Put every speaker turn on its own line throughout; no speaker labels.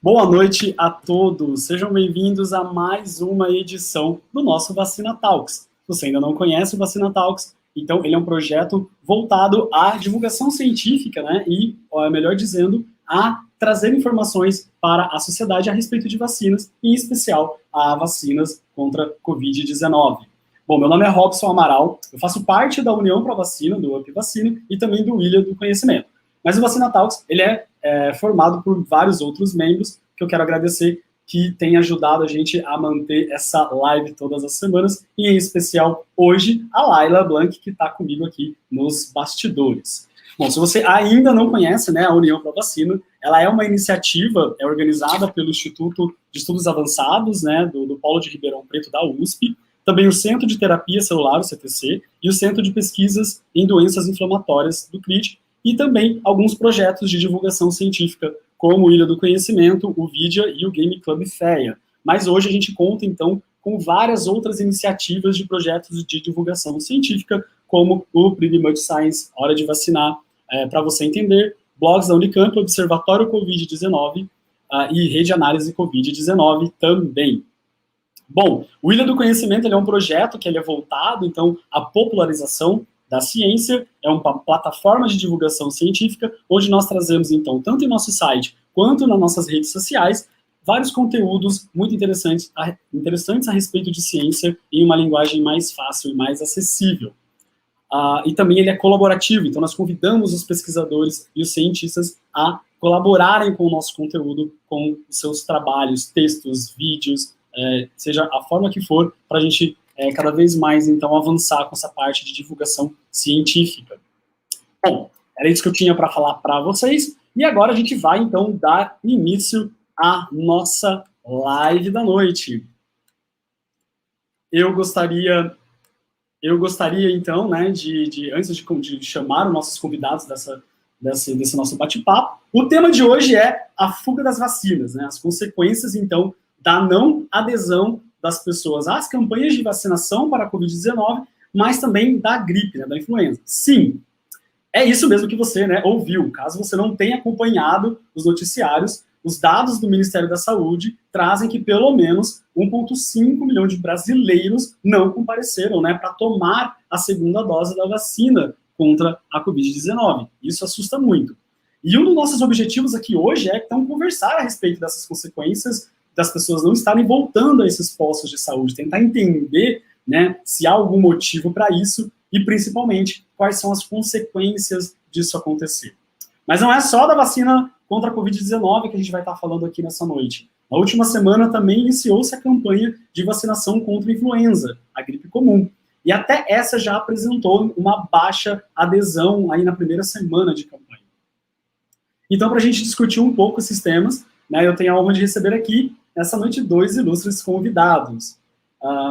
Boa noite a todos, sejam bem-vindos a mais uma edição do nosso Vacina Talks. Se você ainda não conhece o Vacina Talks, então ele é um projeto voltado à divulgação científica, né, e, melhor dizendo, a trazer informações para a sociedade a respeito de vacinas, em especial a vacinas contra a Covid-19. Bom, meu nome é Robson Amaral, eu faço parte da União Pro Vacina, do UP Vacina, e também do Ilha do Conhecimento. Mas o Vacina Talks, ele é formado por vários outros membros, que eu quero agradecer, que tem ajudado a gente a manter essa live todas as semanas, e em especial hoje, a Laila Blanc, que está comigo aqui nos bastidores. Bom, se você ainda não conhece, né, a União Pro Vacina, ela é uma iniciativa organizada pelo Instituto de Estudos Avançados, né, do Polo de Ribeirão Preto, da USP, também o Centro de Terapia Celular, o CTC, e o Centro de Pesquisas em Doenças Inflamatórias, do CRIT, e também alguns projetos de divulgação científica, como o Ilha do Conhecimento, o Vidia e o Game Club FEA. Mas hoje a gente conta, então, com várias outras iniciativas de projetos de divulgação científica, como o Pretty Much Science, Hora de Vacinar, para você entender, blogs da Unicamp, Observatório Covid-19 e Rede Análise Covid-19 também. Bom, o Ilha do Conhecimento ele é um projeto que ele é voltado, então, à popularização da ciência, é uma plataforma de divulgação científica, onde nós trazemos, então, tanto em nosso site, quanto nas nossas redes sociais, vários conteúdos muito interessantes a respeito de ciência em uma linguagem mais fácil e mais acessível. E também ele é colaborativo, então nós convidamos os pesquisadores e os cientistas a colaborarem com o nosso conteúdo, com os seus trabalhos, textos, vídeos, seja a forma que for, para a gente cada vez mais, então, avançar com essa parte de divulgação científica. Bom, era isso que eu tinha para falar para vocês, e agora a gente vai, então, dar início à nossa live da noite. Eu gostaria então, né, antes de chamar os nossos convidados desse nosso bate-papo, o tema de hoje é a fuga das vacinas, né, as consequências, então, da não adesão das pessoas às campanhas de vacinação para a Covid-19, mas também da gripe, né, da influenza. Sim, é isso mesmo que você, né, ouviu. Caso você não tenha acompanhado os noticiários, os dados do Ministério da Saúde trazem que pelo menos 1,5 milhão de brasileiros não compareceram, né, para tomar a segunda dose da vacina contra a Covid-19. Isso assusta muito. E um dos nossos objetivos aqui hoje é, então, conversar a respeito dessas consequências das pessoas não estarem voltando a esses postos de saúde, tentar entender, né, se há algum motivo para isso e, principalmente, quais são as consequências disso acontecer. Mas não é só da vacina contra a Covid-19 que a gente vai estar falando aqui nessa noite. Na última semana também iniciou-se a campanha de vacinação contra a influenza, a gripe comum. E até essa já apresentou uma baixa adesão aí na primeira semana de campanha. Então, para a gente discutir um pouco esses temas, né, eu tenho a honra de receber aqui, nessa noite, 2 ilustres convidados.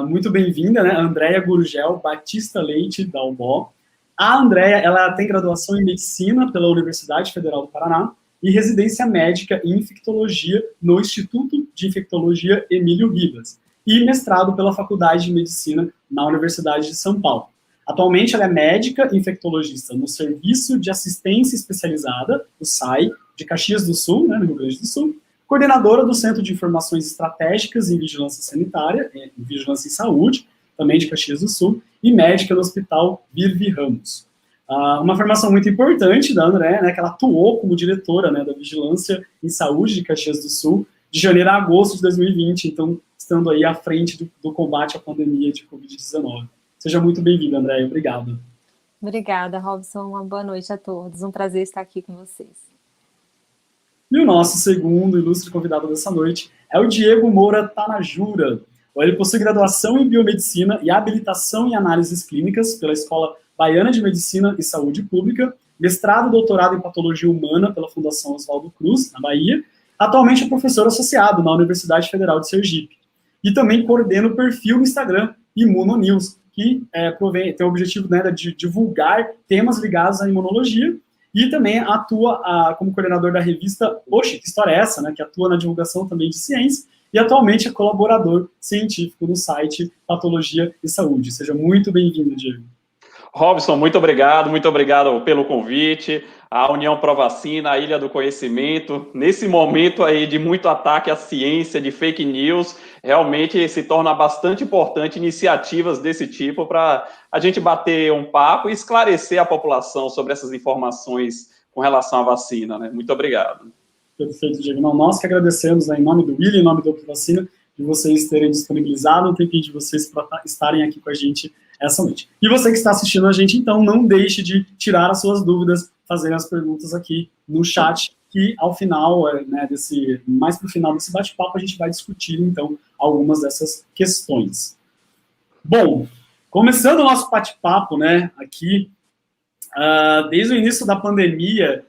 Muito bem-vinda, né, Andréia Gurgel Batista Leite, da UBO. A Andréia, ela tem graduação em Medicina pela Universidade Federal do Paraná e residência médica em Infectologia no Instituto de Infectologia Emílio Ribas e mestrado pela Faculdade de Medicina na Universidade de São Paulo. Atualmente, ela é médica infectologista no Serviço de Assistência Especializada, o SAI, de Caxias do Sul, né, no Rio Grande do Sul, coordenadora do Centro de Informações Estratégicas em Vigilância Sanitária, em Vigilância em Saúde, também de Caxias do Sul, e médica no Hospital Virvi Ramos. Uma formação muito importante da Andréia, né, que ela atuou como diretora, né, da Vigilância em Saúde de Caxias do Sul, de janeiro a agosto de 2020, então, estando aí à frente do combate à pandemia de Covid-19. Seja muito bem-vinda, Andréia, obrigado.
Obrigada, Robson, uma boa noite a todos, um prazer estar aqui com vocês.
E o nosso segundo ilustre convidado dessa noite é o Diego Moura Tanajura. Ele possui graduação em Biomedicina e habilitação em Análises Clínicas pela Escola Baiana de Medicina e Saúde Pública, mestrado e doutorado em Patologia Humana pela Fundação Oswaldo Cruz, na Bahia. Atualmente é professor associado na Universidade Federal de Sergipe. E também coordena o perfil no Instagram Imunonews, que tem o objetivo, né, de divulgar temas ligados à imunologia. E também atua como coordenador da revista Oxe, que história é essa, né? Que atua na divulgação também de ciência e atualmente é colaborador científico no site Patologia e Saúde. Seja muito bem-vindo, Diego.
Robson, muito obrigado pelo convite. a União Pró-Vacina, a Ilha do Conhecimento. Nesse momento aí de muito ataque à ciência, de fake news, realmente se torna bastante importante iniciativas desse tipo para a gente bater um papo e esclarecer a população sobre essas informações com relação à vacina, né? Muito obrigado.
Perfeito, Diego. Não, nós que agradecemos, né, em nome do William, em nome do Vacina, de vocês terem disponibilizado um tempinho de vocês para estarem aqui com a gente essa noite. E você que está assistindo a gente, então, não deixe de tirar as suas dúvidas, fazer as perguntas aqui no chat, que ao final, né, mais para o final desse bate-papo, a gente vai discutir, então, algumas dessas questões. Bom, começando o nosso bate-papo, né, aqui, desde o início da pandemia,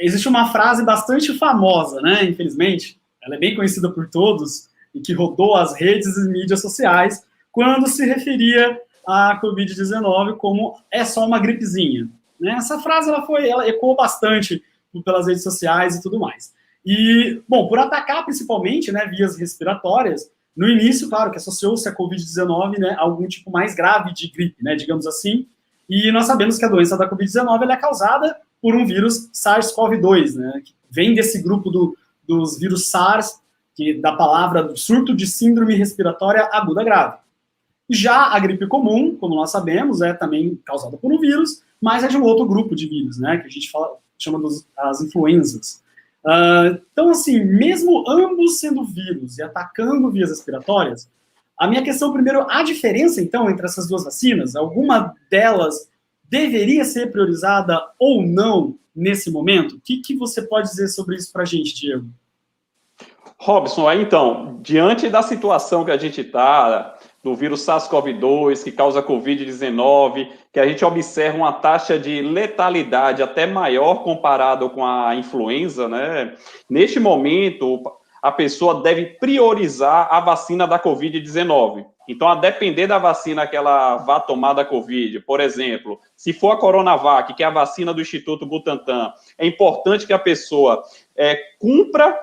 existe uma frase bastante famosa, né, infelizmente, ela é bem conhecida por todos, e que rodou as redes e mídias sociais, quando se referia à Covid-19 como é só uma gripezinha. Né? Essa frase ela ecoou bastante pelas redes sociais e tudo mais. E, bom, por atacar principalmente, né, vias respiratórias, no início, claro, que associou-se a Covid-19, né, a algum tipo mais grave de gripe, né, digamos assim, e nós sabemos que a doença da Covid-19 ela é causada por um vírus SARS-CoV-2, né, que vem desse grupo dos vírus SARS, que da palavra do surto de síndrome respiratória aguda grave. Já a gripe comum, como nós sabemos, é também causada por um vírus, mas é de um outro grupo de vírus, né, que a gente chama das influenzas. Então, assim, mesmo ambos sendo vírus e atacando vias respiratórias, a minha questão primeiro, a diferença, então, entre essas duas vacinas, alguma delas deveria ser priorizada ou não nesse momento? O que você pode dizer sobre isso para a gente, Diego?
Robson, então, diante da situação que a gente está, do vírus SARS-CoV-2, que causa Covid-19, que a gente observa uma taxa de letalidade até maior comparado com a influenza, né? Neste momento, a pessoa deve priorizar a vacina da Covid-19. Então, a depender da vacina que ela vá tomar da Covid, por exemplo, se for a Coronavac, que é a vacina do Instituto Butantan, é importante que a pessoa cumpra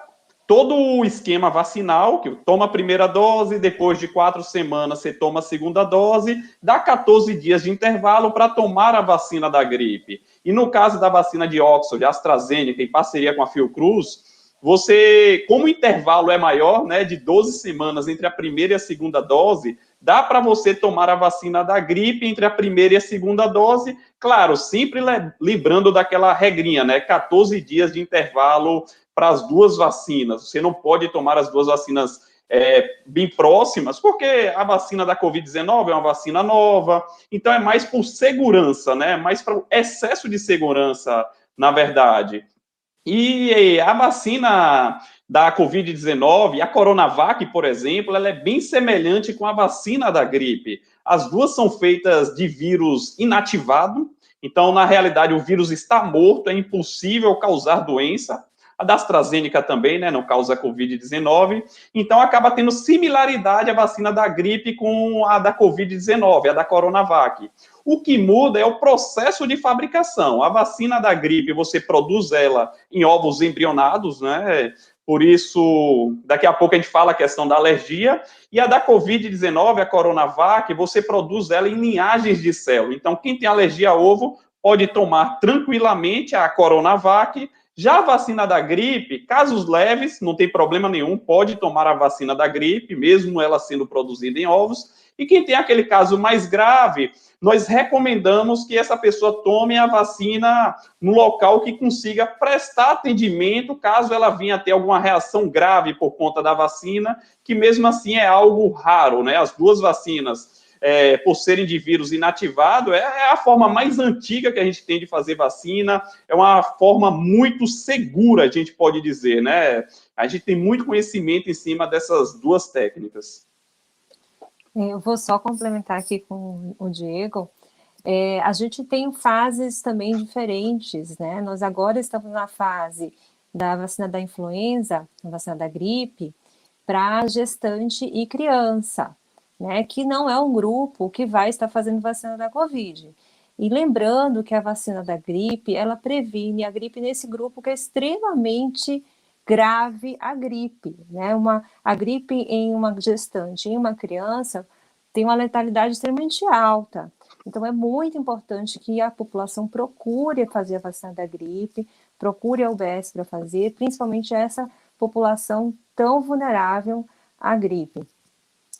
todo o esquema vacinal, que toma a primeira dose, depois de 4 semanas você toma a segunda dose, dá 14 dias de intervalo para tomar a vacina da gripe. E no caso da vacina de Oxford, AstraZeneca, em parceria com a Fiocruz, você, como o intervalo é maior, né, de 12 semanas entre a primeira e a segunda dose, dá para você tomar a vacina da gripe entre a primeira e a segunda dose, claro, sempre lembrando daquela regrinha, né, 14 dias de intervalo para as duas vacinas. Você não pode tomar as duas vacinas bem próximas, porque a vacina da Covid-19 é uma vacina nova, então é mais por segurança, né, mais para o excesso de segurança, na verdade. E a vacina da Covid-19, a Coronavac, por exemplo, ela é bem semelhante com a vacina da gripe. As duas são feitas de vírus inativado, então, na realidade, o vírus está morto, é impossível causar doença. A da AstraZeneca também, né, não causa Covid-19. Então, acaba tendo similaridade a vacina da gripe com a da Covid-19, a da Coronavac. O que muda é o processo de fabricação. A vacina da gripe, você produz ela em ovos embrionados, né? Por isso, daqui a pouco a gente fala a questão da alergia. E a da Covid-19, a Coronavac, você produz ela em linhagens de célula. Então, quem tem alergia a ovo pode tomar tranquilamente a Coronavac. Já a vacina da gripe, casos leves, não tem problema nenhum, pode tomar a vacina da gripe, mesmo ela sendo produzida em ovos. E quem tem aquele caso mais grave, nós recomendamos que essa pessoa tome a vacina no local que consiga prestar atendimento, caso ela venha a ter alguma reação grave por conta da vacina, que mesmo assim é algo raro, né? As duas vacinas, por serem de vírus inativado, é a forma mais antiga que a gente tem de fazer vacina, é uma forma muito segura, a gente pode dizer, né? A gente tem muito conhecimento em cima dessas duas técnicas.
Eu vou só complementar aqui com o Diego. A gente tem fases também diferentes, né? Nós agora estamos na fase da vacina da influenza, a vacina da gripe, para gestante e criança, né? Que não é um grupo que vai estar fazendo vacina da Covid. E lembrando que a vacina da gripe, ela previne a gripe nesse grupo que é extremamente grave a gripe, né? A gripe em uma gestante, em uma criança, tem uma letalidade extremamente alta. Então, é muito importante que a população procure fazer a vacina da gripe, procure a UBS para fazer, principalmente essa população tão vulnerável à gripe.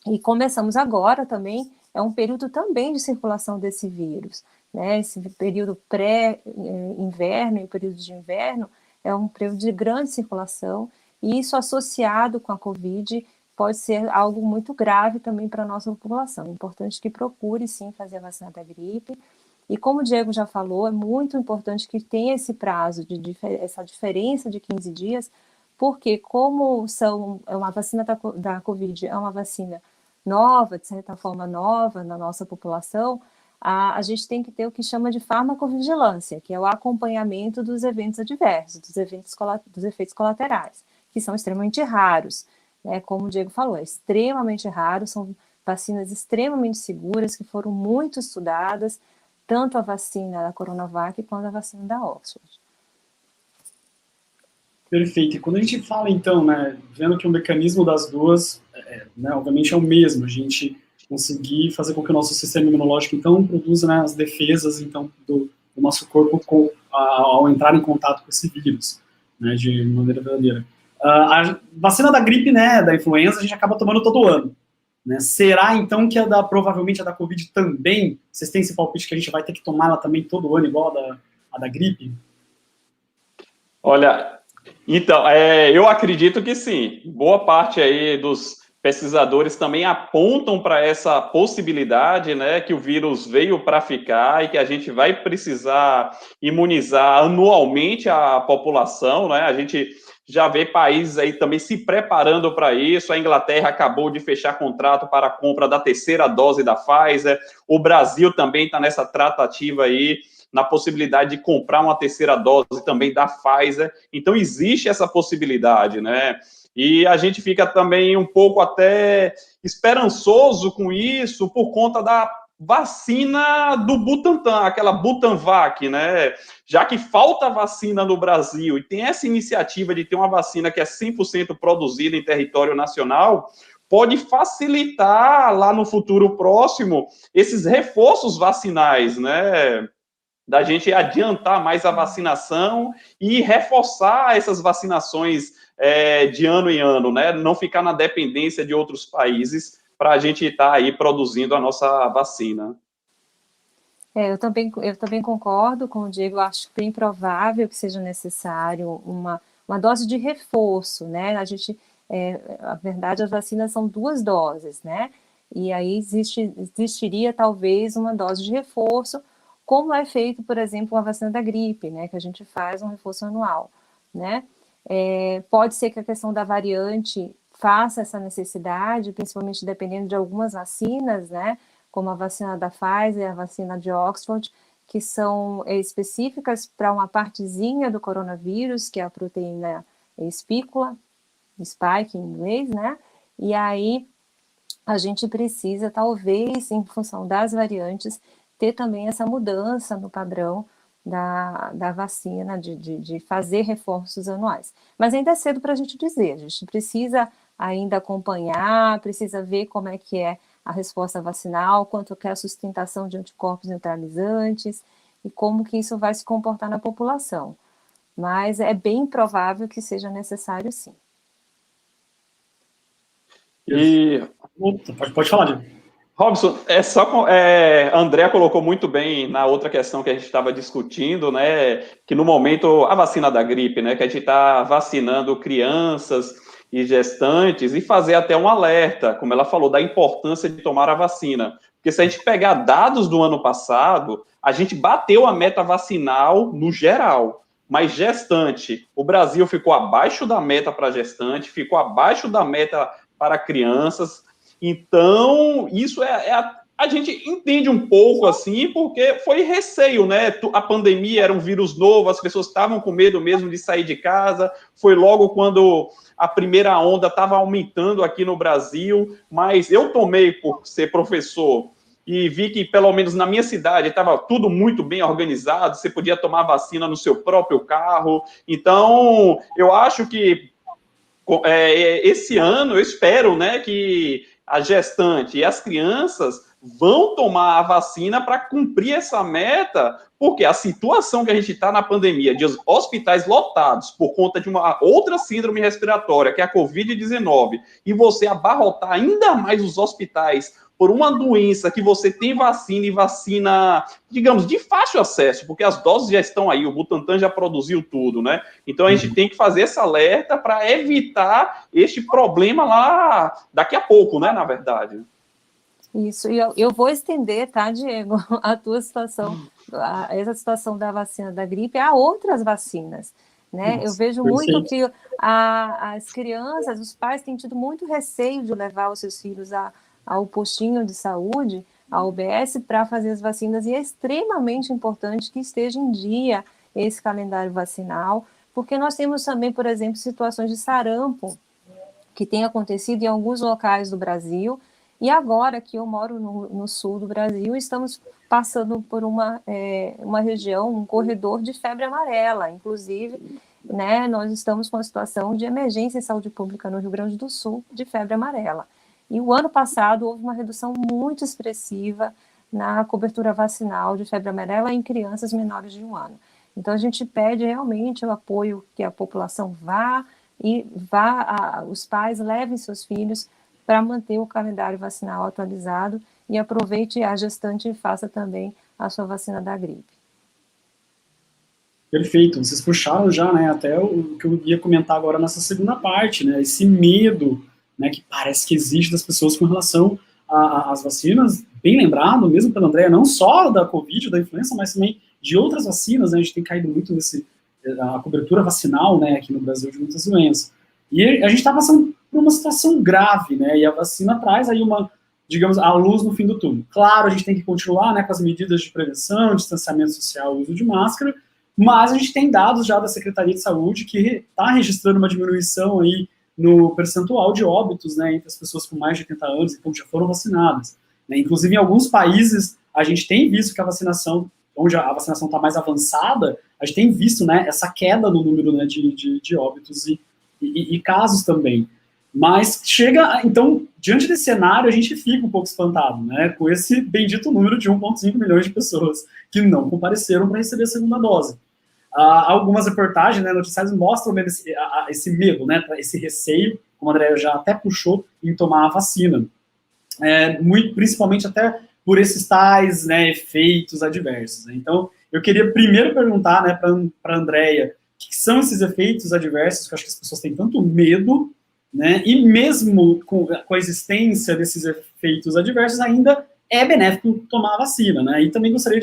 E começamos agora também, é um período também de circulação desse vírus, né? Esse período pré-inverno e o período de inverno é um período de grande circulação, e isso associado com a Covid pode ser algo muito grave também para a nossa população. É importante que procure, sim, fazer a vacina da gripe. E como o Diego já falou, é muito importante que tenha esse prazo, essa diferença de 15 dias, porque como é uma vacina da Covid, é uma vacina nova, de certa forma nova na nossa população, a gente tem que ter o que chama de farmacovigilância, que é o acompanhamento dos eventos adversos, dos efeitos colaterais, que são extremamente raros. Né? Como o Diego falou, é extremamente raro, são vacinas extremamente seguras, que foram muito estudadas, tanto a vacina da Coronavac quanto a vacina da Oxford.
Perfeito. E quando a gente fala, então, né, vendo que o mecanismo das duas, né, obviamente é o mesmo, a gente conseguir fazer com que o nosso sistema imunológico, então, produza, né, as defesas, então, do nosso corpo ao entrar em contato com esse vírus, né, de maneira verdadeira. A vacina da gripe, né, da influenza, a gente acaba tomando todo ano. Né? Será, então, que provavelmente a da Covid também, vocês têm esse palpite que a gente vai ter que tomar ela também todo ano, igual a da gripe?
Olha, então, eu acredito que sim. Boa parte aí dos pesquisadores também apontam para essa possibilidade, né, que o vírus veio para ficar e que a gente vai precisar imunizar anualmente a população, né? A gente já vê países aí também se preparando para isso. A Inglaterra acabou de fechar contrato para a compra da terceira dose da Pfizer. O Brasil também está nessa tratativa aí, na possibilidade de comprar uma terceira dose também da Pfizer. Então, existe essa possibilidade, né? E a gente fica também um pouco até esperançoso com isso por conta da vacina do Butantan, aquela Butanvac, né? Já que falta vacina no Brasil e tem essa iniciativa de ter uma vacina que é 100% produzida em território nacional, pode facilitar lá no futuro próximo esses reforços vacinais, né? Da gente adiantar mais a vacinação e reforçar essas vacinações de ano em ano, né? Não ficar na dependência de outros países para a gente estar aí produzindo a nossa vacina.
Eu também concordo com o Diego, acho bem provável que seja necessário uma dose de reforço, né? A verdade, as vacinas são 2 doses, né? E aí existiria talvez uma dose de reforço, como é feito, por exemplo, a vacina da gripe, né? Que a gente faz um reforço anual, né? Pode ser que a questão da variante faça essa necessidade, principalmente dependendo de algumas vacinas, né? Como a vacina da Pfizer, a vacina de Oxford, que são específicas para uma partezinha do coronavírus, que é a proteína espícula, spike em inglês, né? E aí a gente precisa, talvez, em função das variantes, ter também essa mudança no padrão da vacina, de fazer reforços anuais. Mas ainda é cedo para a gente dizer, a gente precisa ainda acompanhar, precisa ver como é que é a resposta vacinal, quanto que é a sustentação de anticorpos neutralizantes e como que isso vai se comportar na população. Mas é bem provável que seja necessário, sim.
E
pode falar, Diego.
Robson, André colocou muito bem na outra questão que a gente estava discutindo, né, que no momento a vacina da gripe, né, que a gente está vacinando crianças e gestantes e fazer até um alerta, como ela falou, da importância de tomar a vacina. Porque se a gente pegar dados do ano passado, a gente bateu a meta vacinal no geral, mas gestante, o Brasil ficou abaixo da meta para gestante, ficou abaixo da meta para crianças. Então, isso a gente entende um pouco assim, porque foi receio, né? A pandemia era um vírus novo, as pessoas estavam com medo mesmo de sair de casa. Foi logo quando a primeira onda estava aumentando aqui no Brasil, mas eu tomei por ser professor e vi que, pelo menos na minha cidade, estava tudo muito bem organizado, você podia tomar vacina no seu próprio carro. Então, eu acho que esse ano, eu espero, né, que a gestante e as crianças vão tomar a vacina para cumprir essa meta, porque a situação que a gente está na pandemia, de hospitais lotados por conta de uma outra síndrome respiratória, que é a Covid-19, e você abarrotar ainda mais os hospitais por uma doença que você tem vacina e vacina, digamos, de fácil acesso, porque as doses já estão aí, o Butantan já produziu tudo, né? Então a gente tem que fazer esse alerta para evitar este problema lá daqui a pouco, né, na verdade.
Isso, e eu vou estender, tá, Diego, a tua situação, essa situação da vacina da gripe a outras vacinas, né? Eu vejo muito que as crianças, os pais têm tido muito receio de levar os seus filhos ao postinho de saúde, a UBS, para fazer as vacinas, e é extremamente importante que esteja em dia esse calendário vacinal, porque nós temos também, por exemplo, situações de sarampo que tem acontecido em alguns locais do Brasil. E agora que eu moro no sul do Brasil, estamos passando por uma região, um corredor de febre amarela. Inclusive, né, nós estamos com uma situação de emergência em saúde pública no Rio Grande do Sul de febre amarela. E o ano passado houve uma redução muito expressiva na cobertura vacinal de febre amarela em crianças menores de 1 ano. Então, a gente pede realmente o apoio que a população os pais levem seus filhos para manter o calendário vacinal atualizado e aproveite a gestante e faça também a sua vacina da gripe.
Perfeito, vocês puxaram já, né, até o que eu ia comentar agora nessa segunda parte, né, esse medo, né, que parece que existe das pessoas com relação às vacinas, bem lembrado, mesmo pela Andréa, não só da Covid, da influenza, mas também de outras vacinas, né, a gente tem caído muito a cobertura vacinal, né, aqui no Brasil de muitas doenças. E a gente está passando por uma situação grave, né, e a vacina traz aí digamos, a luz no fim do túnel. Claro, a gente tem que continuar, né, com as medidas de prevenção, distanciamento social, uso de máscara, mas a gente tem dados já da Secretaria de Saúde que está registrando uma diminuição aí no percentual de óbitos, né, entre as pessoas com mais de 80 anos e que já foram vacinadas, né. Inclusive, em alguns países, a gente tem visto que a vacinação, onde a vacinação está mais avançada, a gente tem visto, né, essa queda no número, né, de óbitos e casos também. Mas então, diante desse cenário, a gente fica um pouco espantado, né, com esse bendito número de 1,5 milhões de pessoas que não compareceram para receber a segunda dose. Algumas reportagens, né, noticiários mostram esse medo, né, esse receio, como a Andrea já até puxou, em tomar a vacina. Principalmente até por esses tais, né, efeitos adversos. Né? Então, eu queria primeiro perguntar, né, para a Andrea, o que são esses efeitos adversos, que eu acho que as pessoas têm tanto medo, né, e mesmo com a existência desses efeitos adversos, ainda é benéfico tomar a vacina, né, e também gostaria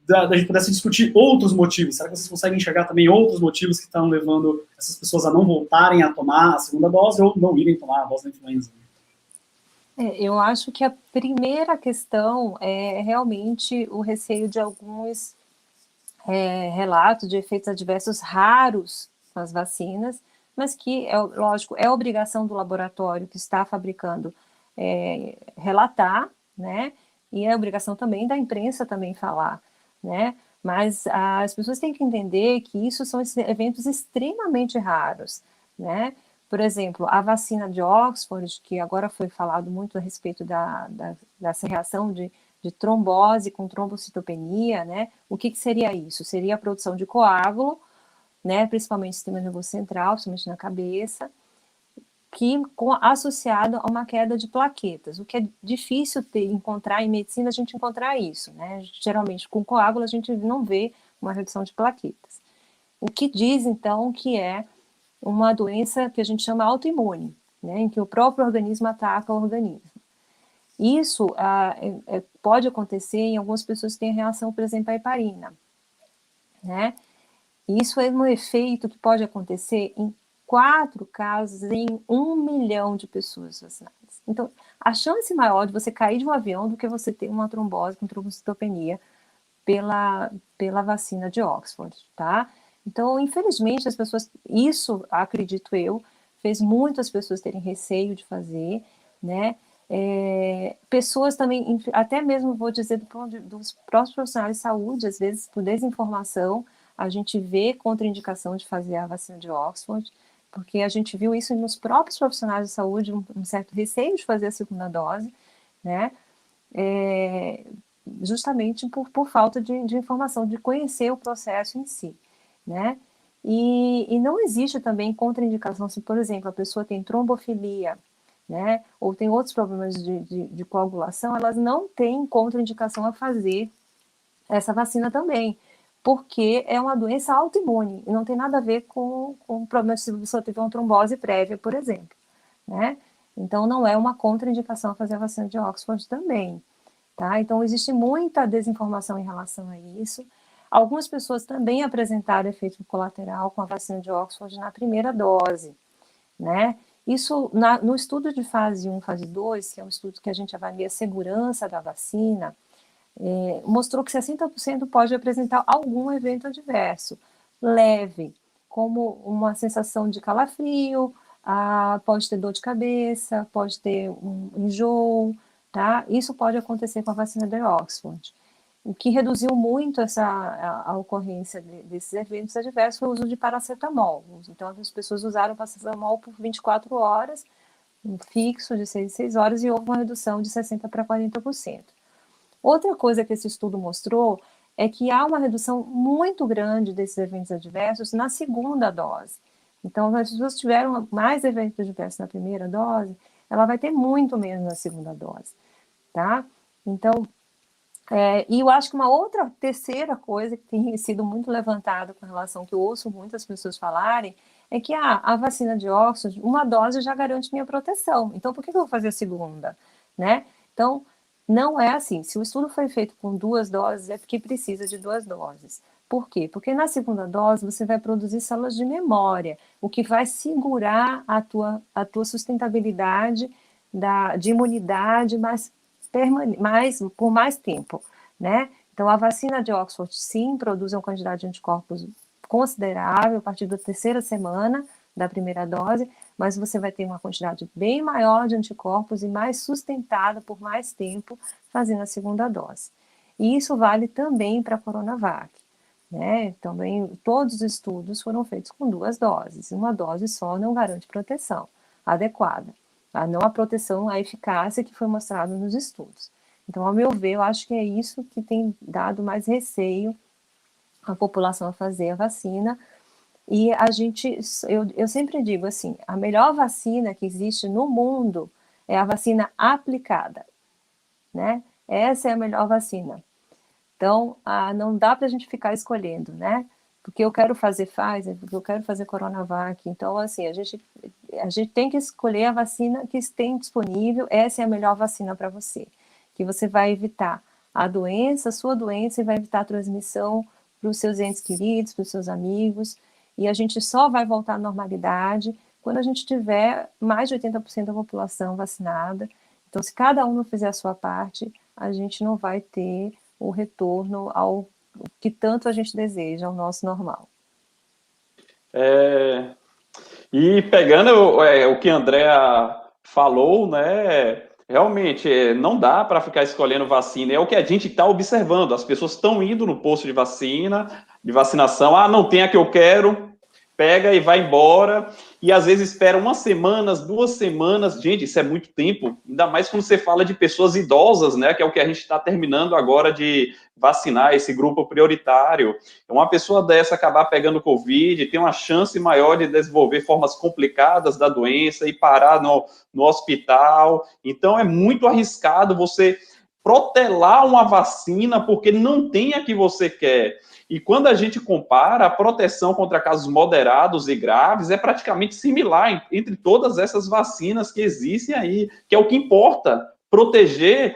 da gente pudesse discutir outros motivos. Será que vocês conseguem enxergar também outros motivos que estão levando essas pessoas a não voltarem a tomar a segunda dose ou não irem tomar a dose da influenza?
Eu acho que a primeira questão é realmente o receio de alguns relatos de efeitos adversos raros com as vacinas, mas que, lógico, é obrigação do laboratório que está fabricando relatar, né? E é obrigação também da imprensa também falar, né? Mas as pessoas têm que entender que isso são eventos extremamente raros, né? Por exemplo, a vacina de Oxford, que agora foi falado muito a respeito dessa reação de trombose com trombocitopenia, né? O que seria isso? Seria a produção de coágulo, né? Principalmente no sistema nervoso central, principalmente na cabeça, associado a uma queda de plaquetas, o que é difícil encontrar em medicina, a gente encontrar isso, né? Geralmente, com coágulo, a gente não vê uma redução de plaquetas. O que diz, então, que é uma doença que a gente chama autoimune, né? Em que o próprio organismo ataca o organismo. Isso pode acontecer em algumas pessoas que têm reação, por exemplo, à heparina, né? Isso é um efeito que pode acontecer em 4 casos em 1 milhão de pessoas vacinadas. Então, a chance maior de você cair de um avião do que você ter uma trombose com trombocitopenia pela vacina de Oxford, tá? Então, infelizmente, as pessoas, isso, acredito eu, fez muitas pessoas terem receio de fazer, né? Pessoas também, até mesmo vou dizer dos próprios profissionais de saúde, às vezes por desinformação, a gente vê contraindicação de fazer a vacina de Oxford, porque a gente viu isso nos próprios profissionais de saúde, um certo receio de fazer a segunda dose, né? justamente por falta de informação, de conhecer o processo em si, né? E não existe também contraindicação se, por exemplo, a pessoa tem trombofilia, né? Ou tem outros problemas de coagulação, elas não têm contraindicação a fazer essa vacina também, porque é uma doença autoimune e não tem nada a ver com o problema se você teve uma trombose prévia, por exemplo, né? Então, não é uma contraindicação a fazer a vacina de Oxford também, tá? Então, existe muita desinformação em relação a isso. Algumas pessoas também apresentaram efeito colateral com a vacina de Oxford na primeira dose, né? Isso, no estudo de fase 1, fase 2, que é um estudo que a gente avalia a segurança da vacina, mostrou que 60% pode apresentar algum evento adverso, leve, como uma sensação de calafrio, pode ter dor de cabeça, pode ter um enjoo, tá? Isso pode acontecer com a vacina de Oxford. O que reduziu muito a ocorrência desses eventos adversos foi o uso de paracetamol. Então, as pessoas usaram paracetamol por 24 horas, um fixo de 6 horas, e houve uma redução de 60% para 40%. Outra coisa que esse estudo mostrou é que há uma redução muito grande desses eventos adversos na segunda dose. Então, se as pessoas tiveram mais eventos adversos na primeira dose, ela vai ter muito menos na segunda dose, tá? Então, e eu acho que uma outra terceira coisa que tem sido muito levantada com relação que eu ouço muitas pessoas falarem é que a vacina de Oxford, uma dose já garante minha proteção. Então, por que eu vou fazer a segunda, né? Então, não é assim. Se o estudo foi feito com 2 doses, é porque precisa de 2 doses. Por quê? Porque na segunda dose você vai produzir células de memória, o que vai segurar a tua sustentabilidade de imunidade por mais tempo, né? Então, a vacina de Oxford, sim, produz uma quantidade de anticorpos considerável a partir da 3ª semana da primeira dose, mas você vai ter uma quantidade bem maior de anticorpos e mais sustentada por mais tempo fazendo a segunda dose. E isso vale também para a Coronavac, né? Também todos os estudos foram feitos com 2 doses. Uma dose só não garante proteção adequada, não a proteção, a eficácia que foi mostrada nos estudos. Então, ao meu ver, eu acho que é isso que tem dado mais receio à população a fazer a vacina. E eu sempre digo assim, a melhor vacina que existe no mundo é a vacina aplicada, né? Essa é a melhor vacina. Então, não dá para a gente ficar escolhendo, né? Porque eu quero fazer Pfizer, porque eu quero fazer Coronavac. Então, assim, a gente tem que escolher a vacina que tem disponível. Essa é a melhor vacina para você, que você vai evitar a sua doença, e vai evitar a transmissão para os seus entes queridos, para os seus amigos. E a gente só vai voltar à normalidade quando a gente tiver mais de 80% da população vacinada. Então, se cada um não fizer a sua parte, a gente não vai ter o retorno ao que tanto a gente deseja, ao nosso normal.
E pegando o que a Andrea falou, né? Realmente, não dá para ficar escolhendo vacina. É o que a gente está observando. As pessoas estão indo no posto de vacinação. Não tem a que eu quero, pega e vai embora. E às vezes espera 1 semana, 2 semanas. Gente, isso é muito tempo. Ainda mais quando você fala de pessoas idosas, né? Que é o que a gente está terminando agora de vacinar, esse grupo prioritário. Uma pessoa dessa acabar pegando Covid tem uma chance maior de desenvolver formas complicadas da doença e parar no hospital. Então, é muito arriscado você protelar uma vacina porque não tem a que você quer. E quando a gente compara, a proteção contra casos moderados e graves é praticamente similar entre todas essas vacinas que existem aí, que é o que importa.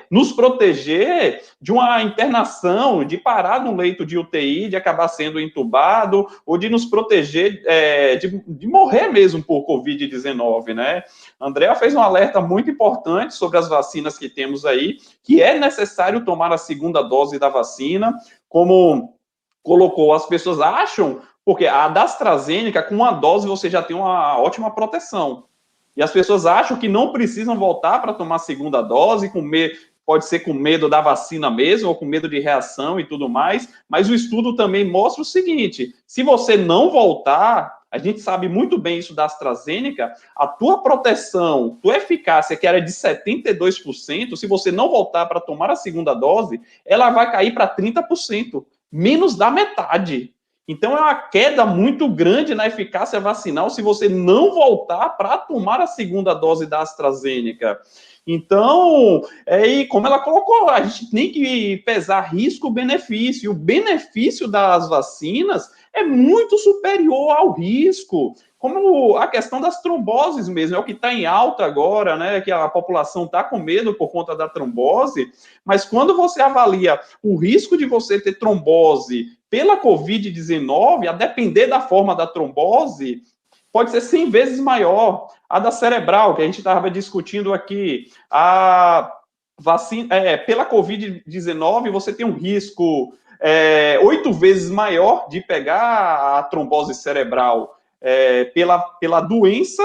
Nos proteger de uma internação, de parar no leito de UTI, de acabar sendo entubado, ou de nos proteger de morrer mesmo por Covid-19, né? A Andrea fez um alerta muito importante sobre as vacinas que temos aí, que é necessário tomar a segunda dose da vacina, como colocou, as pessoas acham, porque a da AstraZeneca, com uma dose você já tem uma ótima proteção. E as pessoas acham que não precisam voltar para tomar a segunda dose, pode ser com medo da vacina mesmo, ou com medo de reação e tudo mais, mas o estudo também mostra o seguinte, se você não voltar, A gente sabe muito bem isso da AstraZeneca, a tua proteção, tua eficácia, que era de 72%, se você não voltar para tomar a segunda dose, ela vai cair para 30%, menos da metade. Então, é uma queda muito grande na eficácia vacinal se você não voltar para tomar a segunda dose da AstraZeneca. Então, e como ela colocou, a gente tem que pesar risco-benefício. O benefício das vacinas é muito superior ao risco. Como a questão das tromboses mesmo, é o que está em alta agora, né? Que a população está com medo por conta da trombose, mas quando você avalia o risco de você ter trombose pela Covid-19, a depender da forma da trombose, pode ser 100 vezes maior. A da cerebral, que a gente estava discutindo aqui, a vacina, pela Covid-19, você tem um risco 8 vezes maior de pegar a trombose cerebral pela doença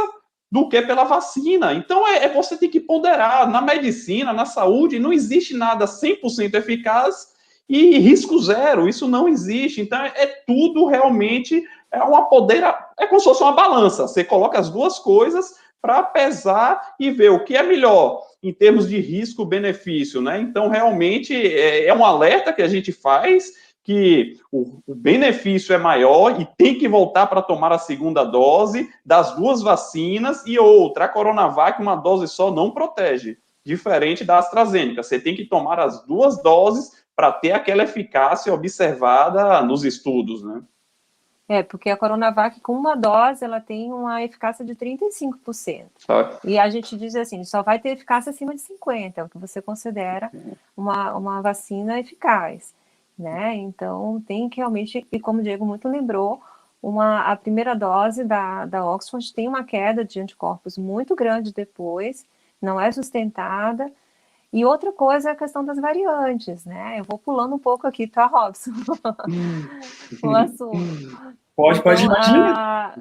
do que pela vacina. Então, você tem que ponderar. Na medicina, na saúde, não existe nada 100% eficaz e risco zero. Isso não existe. Então, tudo realmente é como se fosse uma balança. Você coloca as duas coisas para pesar e ver o que é melhor em termos de risco-benefício, né? Então, realmente, é um alerta que a gente faz que o benefício é maior e tem que voltar para tomar a segunda dose das duas vacinas e outra. A Coronavac, uma dose só não protege, diferente da AstraZeneca. Você tem que tomar as duas doses para ter aquela eficácia observada nos estudos, né?
Porque a Coronavac, com uma dose, ela tem uma eficácia de 35%. E a gente diz assim, só vai ter eficácia acima de 50%, é o que você considera uma vacina eficaz, né? Então, tem que realmente, e como o Diego muito lembrou, a primeira dose da Oxford tem uma queda de anticorpos muito grande depois, não é sustentada. E outra coisa é a questão das variantes, né? Eu vou pulando um pouco aqui, tá, Robson? O assunto.
Pode imaginar.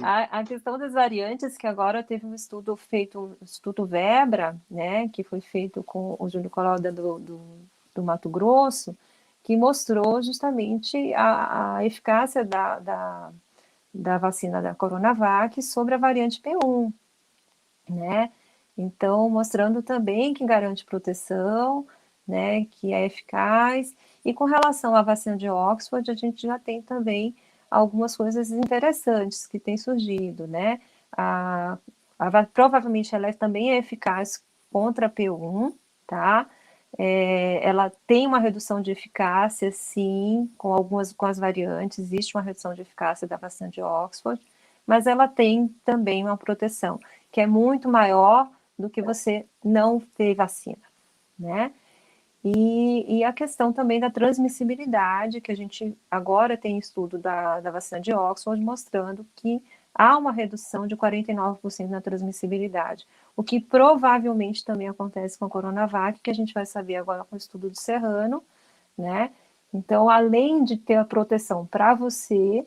A questão das variantes, que agora teve um estudo feito, o Instituto Vebra, né? Que foi feito com o Júlio Colauda do Mato Grosso, que mostrou justamente a eficácia da vacina da Coronavac sobre a variante P1, né? Então, mostrando também que garante proteção, né, que é eficaz. E com relação à vacina de Oxford, a gente já tem também algumas coisas interessantes que têm surgido, né? Provavelmente ela também é eficaz contra a P1, tá? Ela tem uma redução de eficácia, sim, com as variantes, existe uma redução de eficácia da vacina de Oxford, mas ela tem também uma proteção, que é muito maior do que você não ter vacina, né? E a questão também da transmissibilidade, que a gente agora tem estudo da vacina de Oxford mostrando que há uma redução de 49% na transmissibilidade, o que provavelmente também acontece com a Coronavac, que a gente vai saber agora com o estudo do Serrano, né? Então, além de ter a proteção para você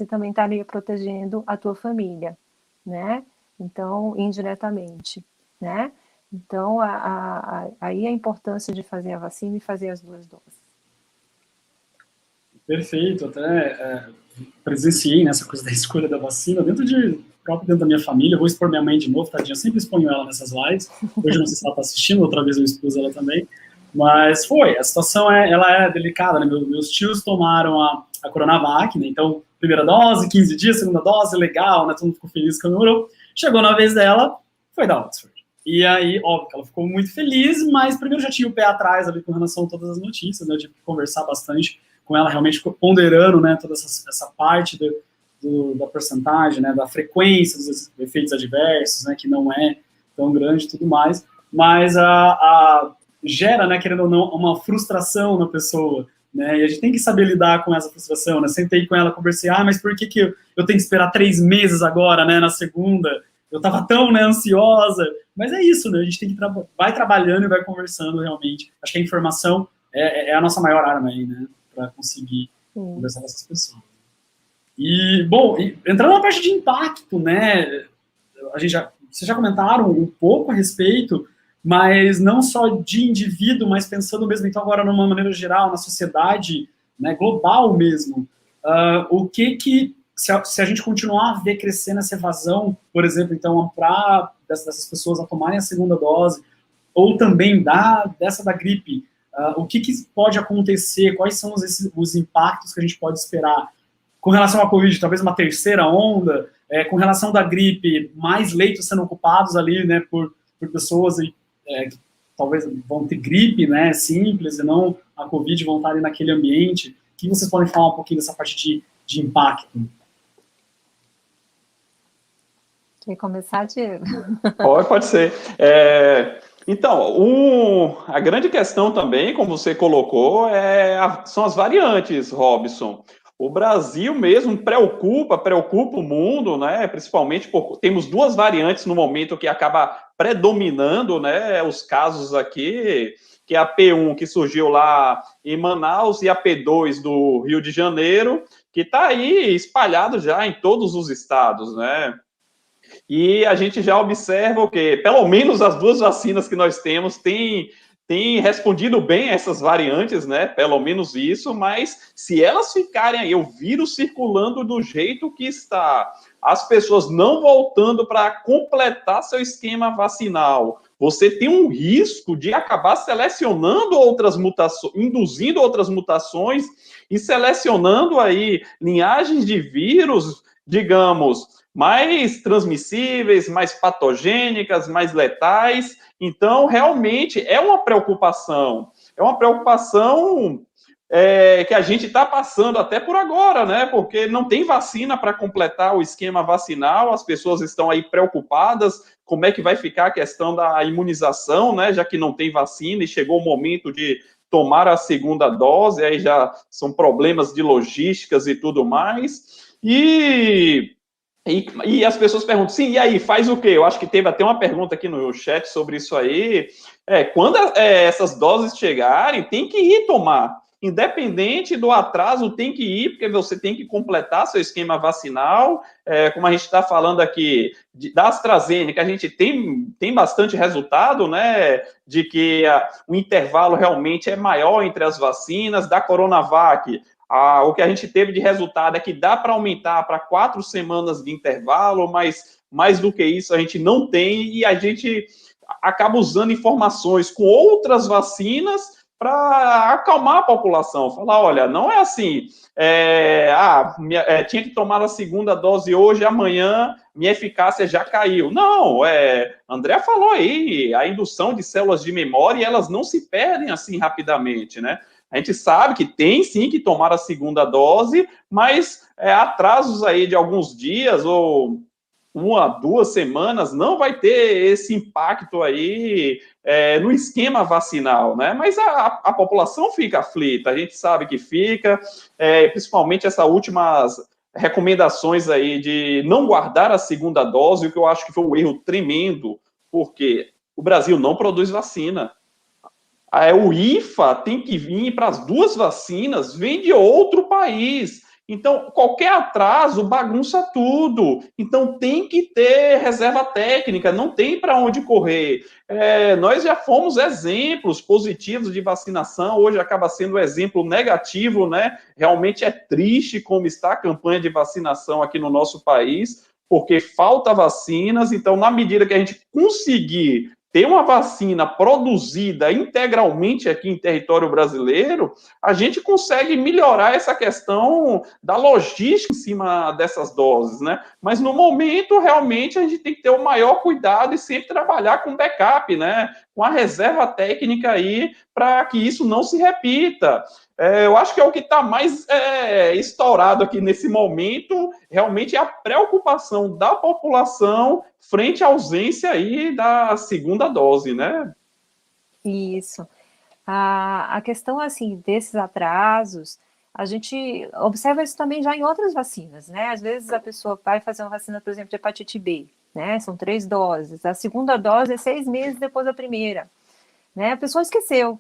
também estaria protegendo a tua família, né? Então, indiretamente, né? Então, aí a importância de fazer a vacina e fazer as duas doses.
Perfeito, até presenciei nessa coisa da escolha da vacina próprio dentro da minha família. Eu vou expor minha mãe de novo, tadinha, eu sempre exponho ela nessas lives. Hoje eu não sei se ela está assistindo, outra vez eu expus ela também. Mas a situação ela é delicada, né? Meus tios tomaram a Coronavac, né? Então, primeira dose, 15 dias, segunda dose, legal, né? Todo mundo ficou feliz que comemorou. Chegou na vez dela, foi da Oxford. E aí, óbvio que ela ficou muito feliz, mas primeiro já tinha o pé atrás ali com relação a todas as notícias, né? Eu tive que conversar bastante com ela, realmente ponderando, né, toda essa parte da porcentagem, né, da frequência dos efeitos adversos, né, que não é tão grande e tudo mais, mas gera, né, querendo ou não, uma frustração na pessoa, né, e a gente tem que saber lidar com essa frustração, né, sentei com ela, conversei, mas por que eu tenho que esperar 3 meses agora, né, na segunda, eu tava tão, né, ansiosa, mas é isso, né, a gente tem que vai trabalhando e vai conversando realmente, acho que a informação é a nossa maior arma aí, né, para conseguir conversar com essas pessoas. E, bom, entrando na parte de impacto, né, vocês já comentaram um pouco a respeito, mas não só de indivíduo, mas pensando mesmo, então, agora numa maneira geral, na sociedade, né, global mesmo, o que se a gente continuar a ver crescendo essa evasão, por exemplo, então, para dessas pessoas a tomarem a segunda dose, ou também dessa da gripe, o que pode acontecer, quais são os impactos que a gente pode esperar com relação à Covid, talvez uma terceira onda, com relação da gripe, mais leitos sendo ocupados ali, né, por pessoas que talvez vão ter gripe, né, simples, e não a Covid, vão estar ali naquele ambiente. O que vocês podem falar um pouquinho dessa parte de impacto?
Quer começar, Diego?
Pode ser. Então, a grande questão também, como você colocou, são as variantes, Robson. O Brasil mesmo preocupa o mundo, né? Principalmente porque temos duas variantes no momento que acaba predominando, né? Os casos aqui, que é a P1 que surgiu lá em Manaus e a P2 do Rio de Janeiro, que está aí espalhado já em todos os estados, né? E a gente já observa o quê? Pelo menos as duas vacinas que nós temos têm respondido bem a essas variantes, né? Pelo menos isso, mas se elas ficarem aí, o vírus circulando do jeito que está, as pessoas não voltando para completar seu esquema vacinal, você tem um risco de acabar selecionando outras mutações, induzindo outras mutações e selecionando aí linhagens de vírus, digamos, mais transmissíveis, mais patogênicas, mais letais. Então, realmente, é uma preocupação que a gente está passando até por agora, né? Porque não tem vacina para completar o esquema vacinal, as pessoas estão aí preocupadas, como é que vai ficar a questão da imunização, né? Já que não tem vacina e chegou o momento de tomar a segunda dose, aí já são problemas de logísticas e tudo mais. E as pessoas perguntam, sim, e aí, faz o quê? Eu acho que teve até uma pergunta aqui no chat sobre isso aí. Quando essas doses chegarem, tem que ir tomar. Independente do atraso, tem que ir, porque você tem que completar seu esquema vacinal. Como a gente está falando aqui da AstraZeneca, a gente tem bastante resultado, né, de que o intervalo realmente é maior entre as vacinas. Da Coronavac, o que a gente teve de resultado é que dá para aumentar para 4 semanas de intervalo, mas mais do que isso a gente não tem, e a gente acaba usando informações com outras vacinas para acalmar a população. Falar, olha, não é assim, tinha que tomar a segunda dose hoje, amanhã minha eficácia já caiu. Não, André falou aí, a indução de células de memória, elas não se perdem assim rapidamente, né? A gente sabe que tem sim que tomar a segunda dose, mas atrasos aí de alguns dias ou 1 a 2 semanas não vai ter esse impacto aí no esquema vacinal, né? Mas a população fica aflita, a gente sabe que fica, principalmente essas últimas recomendações aí de não guardar a segunda dose, o que eu acho que foi um erro tremendo, porque o Brasil não produz vacina. O IFA tem que vir para as duas vacinas, vem de outro país. Então, qualquer atraso bagunça tudo. Então, tem que ter reserva técnica, não tem para onde correr. Nós já fomos exemplos positivos de vacinação, hoje acaba sendo um exemplo negativo, né? Realmente é triste como está a campanha de vacinação aqui no nosso país, porque falta vacinas. Então, na medida que a gente conseguir ter uma vacina produzida integralmente aqui em território brasileiro, a gente consegue melhorar essa questão da logística em cima dessas doses, né? Mas no momento, realmente, a gente tem que ter o maior cuidado e sempre trabalhar com backup, né? Com a reserva técnica aí, para que isso não se repita. Eu acho que é o que está mais estourado aqui nesse momento, realmente é a preocupação da população frente à ausência aí da segunda dose, né?
Isso. A questão, assim, desses atrasos, a gente observa isso também já em outras vacinas, né? Às vezes a pessoa vai fazer uma vacina, por exemplo, de hepatite B, né? São 3 doses. A segunda dose é 6 meses depois da primeira, né? A pessoa esqueceu,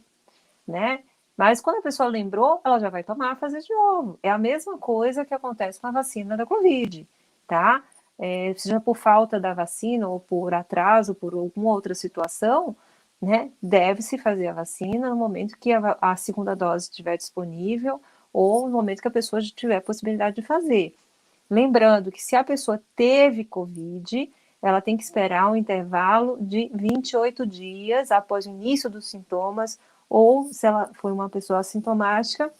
né? Mas quando a pessoa lembrou, ela já vai tomar, fazer de novo. É a mesma coisa que acontece com a vacina da Covid, tá? Seja por falta da vacina ou por atraso, por alguma outra situação, né? Deve-se fazer a vacina no momento que a segunda dose estiver disponível ou no momento que a pessoa tiver a possibilidade de fazer. Lembrando que se a pessoa teve Covid, ela tem que esperar um intervalo de 28 dias após o início dos sintomas, ou se ela foi uma pessoa assintomática,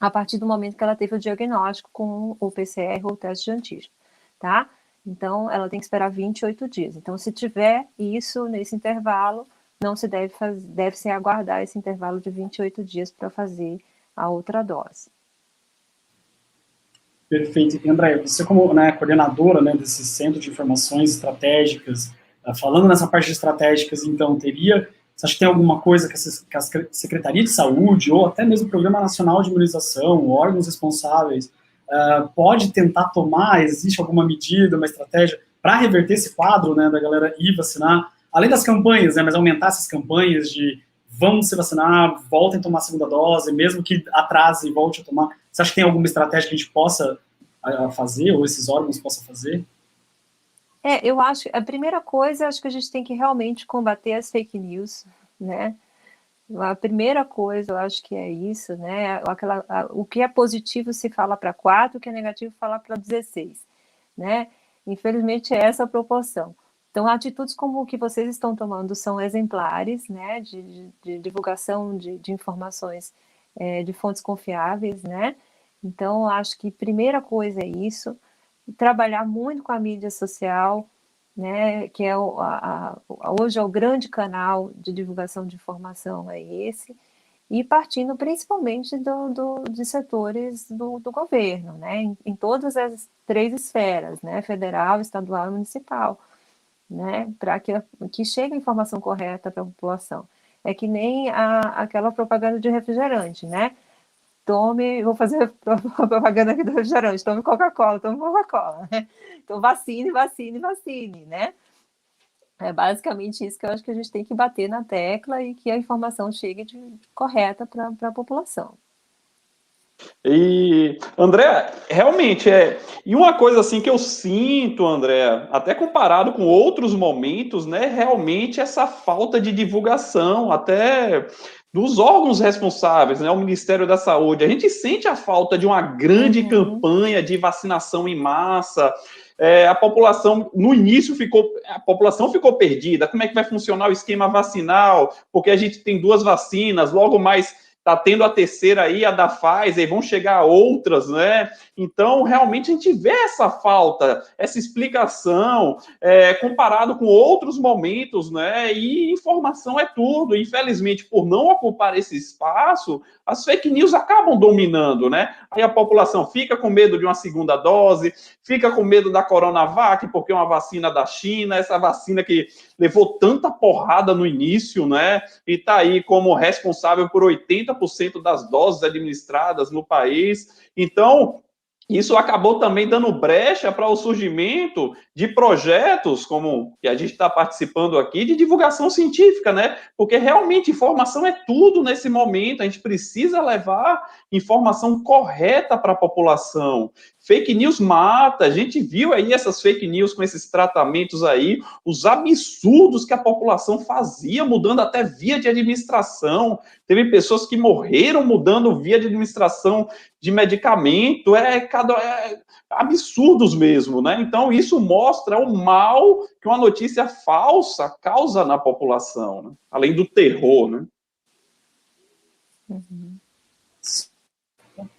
a partir do momento que ela teve o diagnóstico com o PCR ou o teste de antígeno, tá? Então, ela tem que esperar 28 dias. Então, se tiver isso nesse intervalo, não se deve-se aguardar esse intervalo de 28 dias para fazer a outra dose.
Perfeito. E, André, você como, né, coordenadora, né, desse Centro de Informações Estratégicas, falando nessa parte de estratégicas, então, você acha que tem alguma coisa que a Secretaria de Saúde, ou até mesmo o Programa Nacional de Imunização, órgãos responsáveis, pode tentar tomar? Existe alguma medida, uma estratégia para reverter esse quadro, né, da galera ir vacinar? Além das campanhas, né, mas aumentar essas campanhas de vamos se vacinar, voltem a tomar a segunda dose, mesmo que atrase e volte a tomar. Você acha que tem alguma estratégia que a gente possa fazer, ou esses órgãos possam fazer?
Eu acho, a primeira coisa, acho que a gente tem que realmente combater as fake news, né? A primeira coisa, eu acho que é isso, né? O que é positivo se fala para 4, o que é negativo fala para 16, né? Infelizmente é essa a proporção. Então, atitudes como o que vocês estão tomando são exemplares, né? De divulgação de informações de fontes confiáveis, né? Então, acho que primeira coisa é isso. Trabalhar muito com a mídia social, né, que é hoje é o grande canal de divulgação de informação, é esse, e partindo principalmente de setores do governo, né, em todas as 3 esferas, né, federal, estadual e municipal, né, para que chegue a informação correta para a população. É que nem aquela propaganda de refrigerante, né? Vou fazer propaganda aqui do refrigerante, tome Coca-Cola, né? Então, vacine, vacine, vacine, né? É basicamente isso que eu acho que a gente tem que bater na tecla e que a informação chegue correta para a população.
E, André, realmente E uma coisa assim que eu sinto, André, até comparado com outros momentos, né? Realmente essa falta de divulgação, até dos órgãos responsáveis, né? O Ministério da Saúde. A gente sente a falta de uma grande campanha de vacinação em massa. A população, no início, a população ficou perdida. Como é que vai funcionar o esquema vacinal? Porque a gente tem 2 vacinas, logo mais está tendo a terceira aí, a da Pfizer, vão chegar outras, né? Então, realmente, a gente vê essa falta, essa explicação, comparado com outros momentos, né? E informação é tudo. Infelizmente, por não ocupar esse espaço, as fake news acabam dominando, né? Aí a população fica com medo de uma segunda dose, fica com medo da Coronavac, porque é uma vacina da China, essa vacina que levou tanta porrada no início, né? E está aí como responsável por 80% das doses administradas no país. Então, isso acabou também dando brecha para o surgimento de projetos, como que a gente está participando aqui, de divulgação científica, né? Porque realmente informação é tudo nesse momento, a gente precisa levar informação correta para a população. Fake news mata, a gente viu aí essas fake news com esses tratamentos aí, os absurdos que a população fazia, mudando até via de administração. Teve pessoas que morreram mudando via de administração de medicamento, absurdos mesmo, né? Então, isso mostra o mal que uma notícia falsa causa na população, né? Além do terror, né?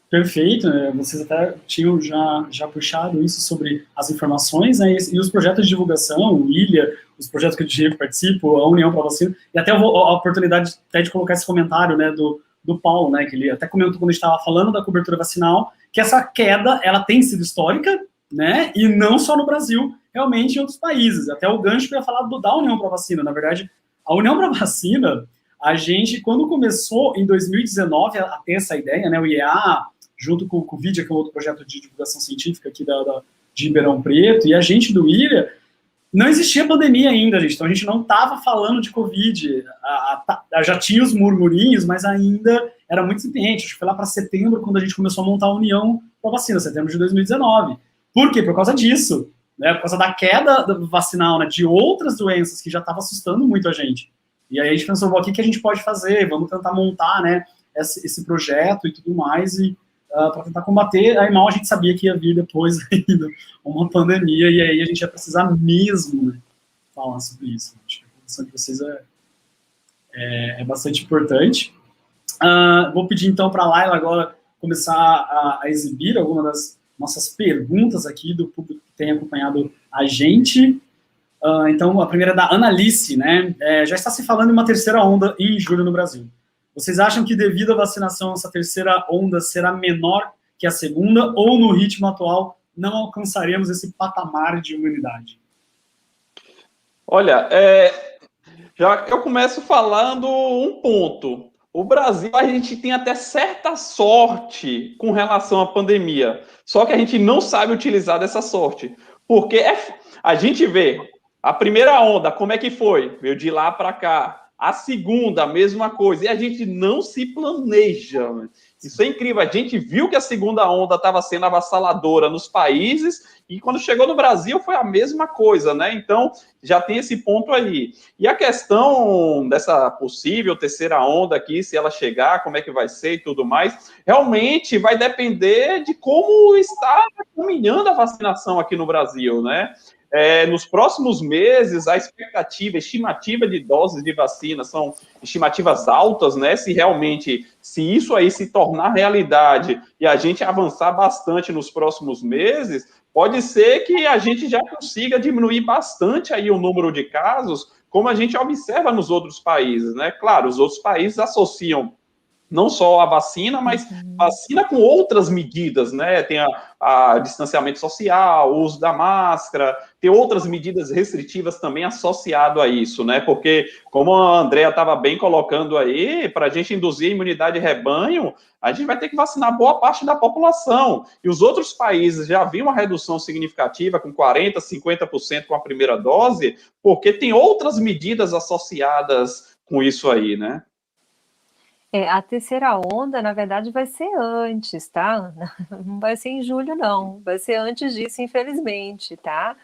Perfeito, né? Vocês até tinham já puxado isso sobre as informações, né? E os projetos de divulgação, o ILHA, os projetos que o Diego participa, a União para a Vacina, e até a oportunidade até de colocar esse comentário, né, do Paulo, né, que ele até comentou quando a gente estava falando da cobertura vacinal, que essa queda, ela tem sido histórica, né, e não só no Brasil, realmente em outros países. Até o gancho que eu ia falar da União para a Vacina, na verdade, a União para a Vacina, a gente, quando começou em 2019 a ter essa ideia, né, o IEA, junto com o VIDIA, que é outro projeto de divulgação científica aqui de Ribeirão Preto, e a gente do ILHA, não existia pandemia ainda, gente, então a gente não estava falando de Covid, já tinha os murmurinhos, mas ainda era muito incipiente. Acho que foi lá para setembro, quando a gente começou a montar a União para a Vacina, setembro de 2019. Por quê? Por causa disso, né? Por causa da queda vacinal, né? De outras doenças que já estava assustando muito a gente. E aí a gente pensou, o que a gente pode fazer? Vamos tentar montar, né, esse projeto e tudo mais, e para tentar combater. Aí mal a gente sabia que ia vir depois ainda uma pandemia, e aí a gente ia precisar mesmo, né, falar sobre isso. Acho que a posição de vocês é bastante importante. Vou pedir então para a Laila agora começar a exibir algumas das nossas perguntas aqui do público que tem acompanhado a gente. Então, a primeira é da Analice, né? Já está se falando em uma terceira onda em julho no Brasil. Vocês acham que, devido à vacinação, essa terceira onda será menor que a segunda, ou no ritmo atual não alcançaremos esse patamar de imunidade?
Olha, já eu começo falando um ponto. O Brasil, a gente tem até certa sorte com relação à pandemia, só que a gente não sabe utilizar dessa sorte, porque a gente vê a primeira onda, como é que foi? Veio de lá para cá. A segunda, a mesma coisa. E a gente não se planeja. Isso é incrível. A gente viu que a segunda onda estava sendo avassaladora nos países e quando chegou no Brasil foi a mesma coisa, né? Então, já tem esse ponto aí. E a questão dessa possível terceira onda aqui, se ela chegar, como é que vai ser e tudo mais, realmente vai depender de como está caminhando a vacinação aqui no Brasil, né? Nos próximos meses, a estimativa de doses de vacina são estimativas altas, né? Se isso aí se tornar realidade e a gente avançar bastante nos próximos meses, pode ser que a gente já consiga diminuir bastante aí o número de casos, como a gente observa nos outros países, né? Claro, os outros países associam não só a vacina, mas vacina com outras medidas, né? Tem a distanciamento social, o uso da máscara, tem outras medidas restritivas também associado a isso, né? Porque, como a Andrea estava bem colocando aí, para a gente induzir a imunidade de rebanho, a gente vai ter que vacinar boa parte da população. E os outros países já viram uma redução significativa, com 40%, 50% com a primeira dose, porque tem outras medidas associadas com isso aí, né?
A terceira onda, na verdade, vai ser antes, tá, Ana? Não vai ser em julho, não. Vai ser antes disso, infelizmente, tá?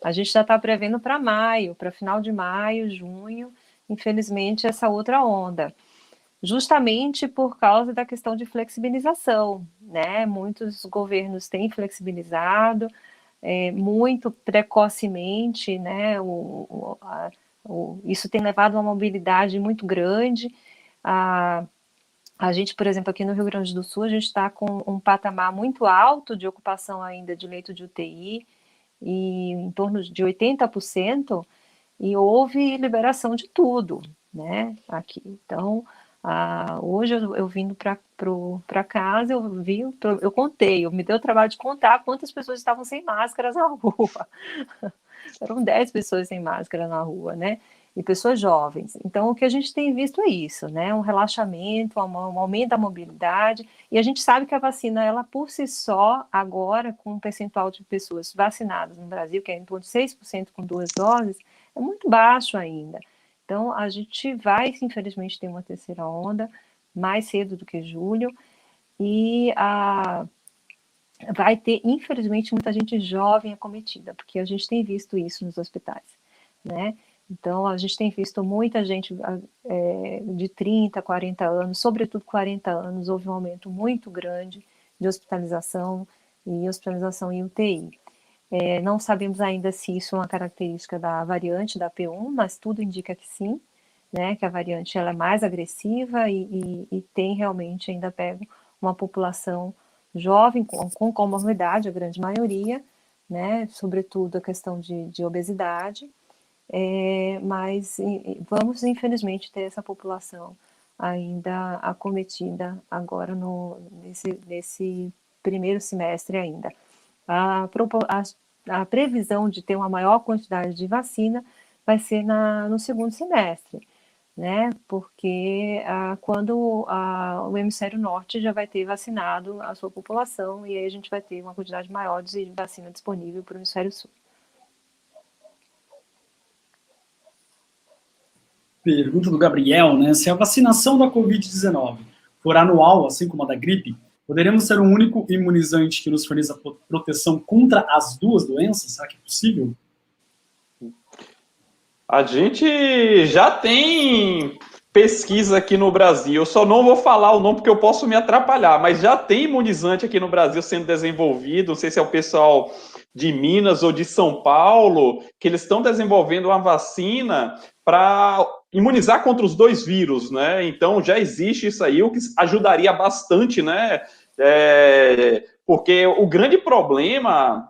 A gente já está prevendo para maio, para final de maio, junho, infelizmente, essa outra onda. Justamente por causa da questão de flexibilização, né? Muitos governos têm flexibilizado muito precocemente, né? Isso tem levado a uma mobilidade muito grande. A gente, por exemplo, aqui no Rio Grande do Sul, a gente está com um patamar muito alto de ocupação ainda de leito de UTI, e em torno de 80%, e houve liberação de tudo, né, aqui. Então, hoje eu vindo para casa, eu contei, me deu o trabalho de contar quantas pessoas estavam sem máscaras na rua. Eram 10 pessoas sem máscara na rua, né? E pessoas jovens. Então, o que a gente tem visto é isso, né? Um relaxamento, um aumento da mobilidade, e a gente sabe que a vacina, ela por si só, agora, com um percentual de pessoas vacinadas no Brasil, que é em torno de 6% com 2 doses, é muito baixo ainda. Então, a gente vai, infelizmente, ter uma terceira onda mais cedo do que julho, e vai ter, infelizmente, muita gente jovem acometida, porque a gente tem visto isso nos hospitais, né? Então, a gente tem visto muita gente de 30, 40 anos, sobretudo 40 anos, houve um aumento muito grande de hospitalização e hospitalização em UTI. Não sabemos ainda se isso é uma característica da variante da P1, mas tudo indica que sim, né, que a variante ela é mais agressiva e tem realmente ainda pego uma população jovem com comorbidade, a grande maioria, né, sobretudo a questão de obesidade. Mas vamos, infelizmente, ter essa população ainda acometida agora nesse primeiro semestre ainda. A previsão de ter uma maior quantidade de vacina vai ser no segundo semestre, né? Porque quando o hemisfério norte já vai ter vacinado a sua população, e aí a gente vai ter uma quantidade maior de vacina disponível para o hemisfério sul.
Pergunta do Gabriel, né? Se a vacinação da Covid-19 for anual, assim como a da gripe, poderemos ser um único imunizante que nos forneça proteção contra as duas doenças? Será que é possível?
A gente já tem pesquisa aqui no Brasil. Eu só não vou falar o nome porque eu posso me atrapalhar, mas já tem imunizante aqui no Brasil sendo desenvolvido. Não sei se é o pessoal de Minas ou de São Paulo, que eles estão desenvolvendo uma vacina para imunizar contra os dois vírus, né? Então já existe isso aí, o que ajudaria bastante, né? Porque o grande problema,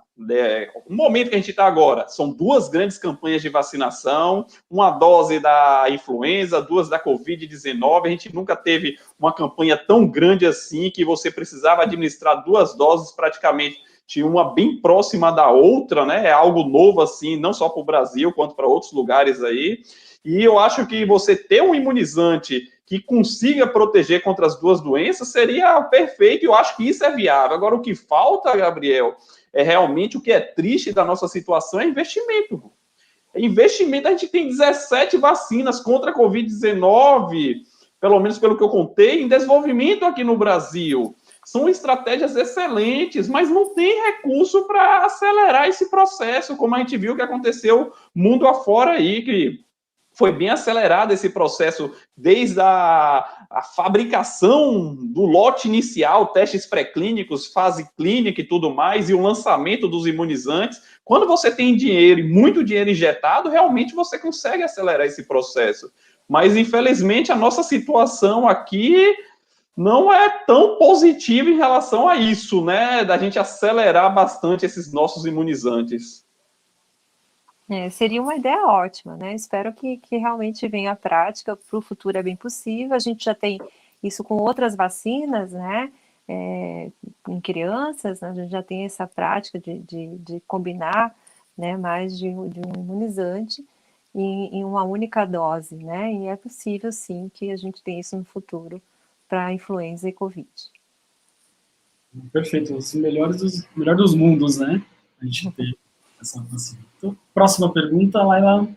o momento que a gente está agora, são 2 grandes campanhas de vacinação, uma dose da influenza, 2 da Covid-19, a gente nunca teve uma campanha tão grande assim, que você precisava administrar 2 doses praticamente, tinha uma bem próxima da outra, né? É algo novo assim, não só para o Brasil, quanto para outros lugares aí. E eu acho que você ter um imunizante que consiga proteger contra as 2 doenças seria perfeito, e eu acho que isso é viável. Agora, o que falta, Gabriel, é realmente o que é triste da nossa situação é investimento. Investimento, a gente tem 17 vacinas contra a Covid-19, pelo menos pelo que eu contei, em desenvolvimento aqui no Brasil. São estratégias excelentes, mas não tem recurso para acelerar esse processo, como a gente viu que aconteceu mundo afora aí, que foi bem acelerado esse processo, desde a fabricação do lote inicial, testes pré-clínicos, fase clínica e tudo mais, e o lançamento dos imunizantes. Quando você tem dinheiro e muito dinheiro injetado, realmente você consegue acelerar esse processo. Mas, infelizmente, a nossa situação aqui não é tão positiva em relação a isso, né? Da gente acelerar bastante esses nossos imunizantes.
Seria uma ideia ótima, né? Espero que realmente venha à prática, para o futuro é bem possível. A gente já tem isso com outras vacinas, né? Em crianças, né? A gente já tem essa prática de combinar, né, mais de um imunizante em uma única dose, né? E é possível, sim, que a gente tenha isso no futuro para influenza e Covid.
Perfeito, os melhor dos mundos, né? A gente tem essa vacina. Então, próxima pergunta, Laila.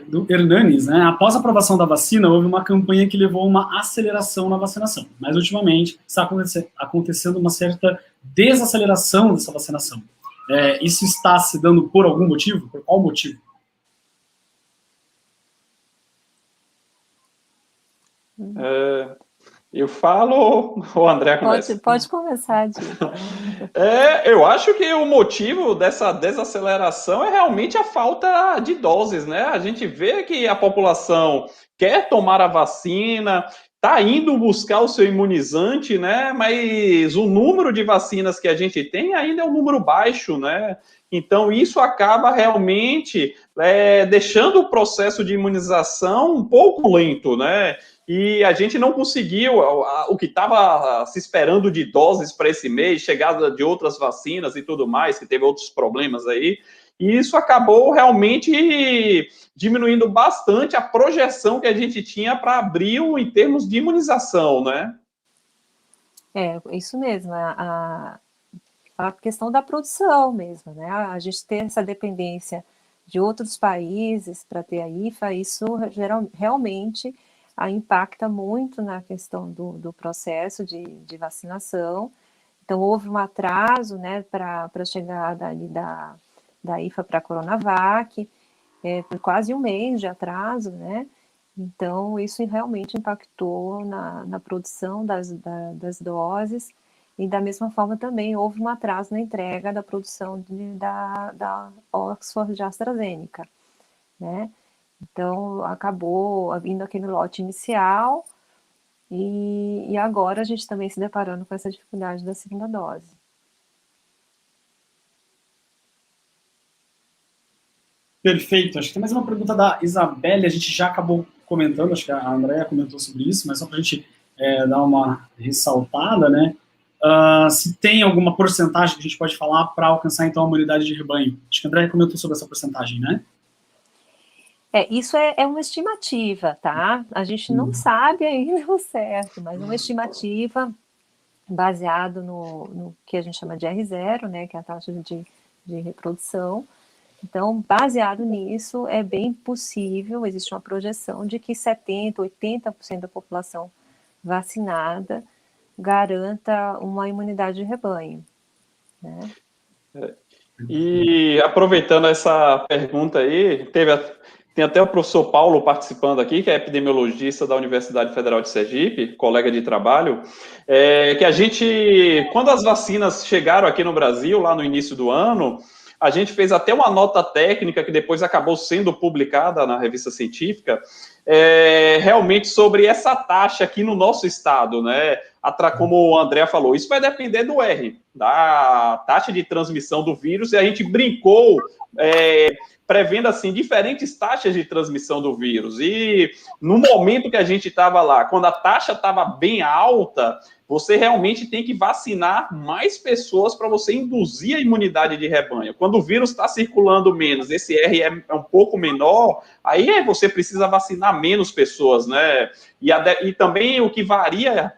Do Hernanes, né? Após a aprovação da vacina, houve uma campanha que levou a uma aceleração na vacinação, mas ultimamente está acontecendo uma certa desaceleração dessa vacinação. Isso está se dando por algum motivo? Por qual motivo?
Eu falo, o André começa.
Pode começar, Diego.
Eu acho que o motivo dessa desaceleração é realmente a falta de doses, né? A gente vê que a população quer tomar a vacina, está indo buscar o seu imunizante, né? Mas o número de vacinas que a gente tem ainda é um número baixo, né? Então, isso acaba realmente deixando o processo de imunização um pouco lento, né? E a gente não conseguiu o que estava se esperando de doses para esse mês, chegada de outras vacinas e tudo mais, que teve outros problemas aí, e isso acabou realmente diminuindo bastante a projeção que a gente tinha para abril em termos de imunização, né?
Isso mesmo, a questão da produção mesmo, né? A gente ter essa dependência de outros países para ter a IFA, isso realmente impacta muito na questão do processo de vacinação. Então, houve um atraso, né, para a chegada ali da IFA para a Coronavac, por quase um mês de atraso, né? Então, isso realmente impactou na produção das doses, e da mesma forma também houve um atraso na entrega da produção da Oxford de AstraZeneca, né? Então, acabou vindo aquele lote inicial, e agora a gente também se deparando com essa dificuldade da segunda dose.
Perfeito. Acho que tem mais uma pergunta da Isabelle, a gente já acabou comentando, acho que a Andrea comentou sobre isso, mas só para a gente dar uma ressaltada, né? Se tem alguma porcentagem que a gente pode falar para alcançar, então, a imunidade de rebanho. Acho que a Andrea comentou sobre essa porcentagem, né?
Isso é uma estimativa, tá? A gente não sabe ainda o certo, mas uma estimativa baseado no que a gente chama de R0, né, que é a taxa de reprodução. Então, baseado nisso, é bem possível, existe uma projeção de que 70%, 80% da população vacinada garanta uma imunidade de rebanho, né?
E aproveitando essa pergunta aí, Tem até o professor Paulo participando aqui, que é epidemiologista da Universidade Federal de Sergipe, colega de trabalho, que a gente, quando as vacinas chegaram aqui no Brasil, lá no início do ano, a gente fez até uma nota técnica, que depois acabou sendo publicada na revista científica, realmente sobre essa taxa aqui no nosso estado, né? Como o André falou, isso vai depender do R, da taxa de transmissão do vírus, e a gente brincou prevendo, assim, diferentes taxas de transmissão do vírus. E no momento que a gente estava lá, quando a taxa estava bem alta, você realmente tem que vacinar mais pessoas para você induzir a imunidade de rebanho. Quando o vírus está circulando menos, esse R é um pouco menor, aí você precisa vacinar menos pessoas, né? E também o que varia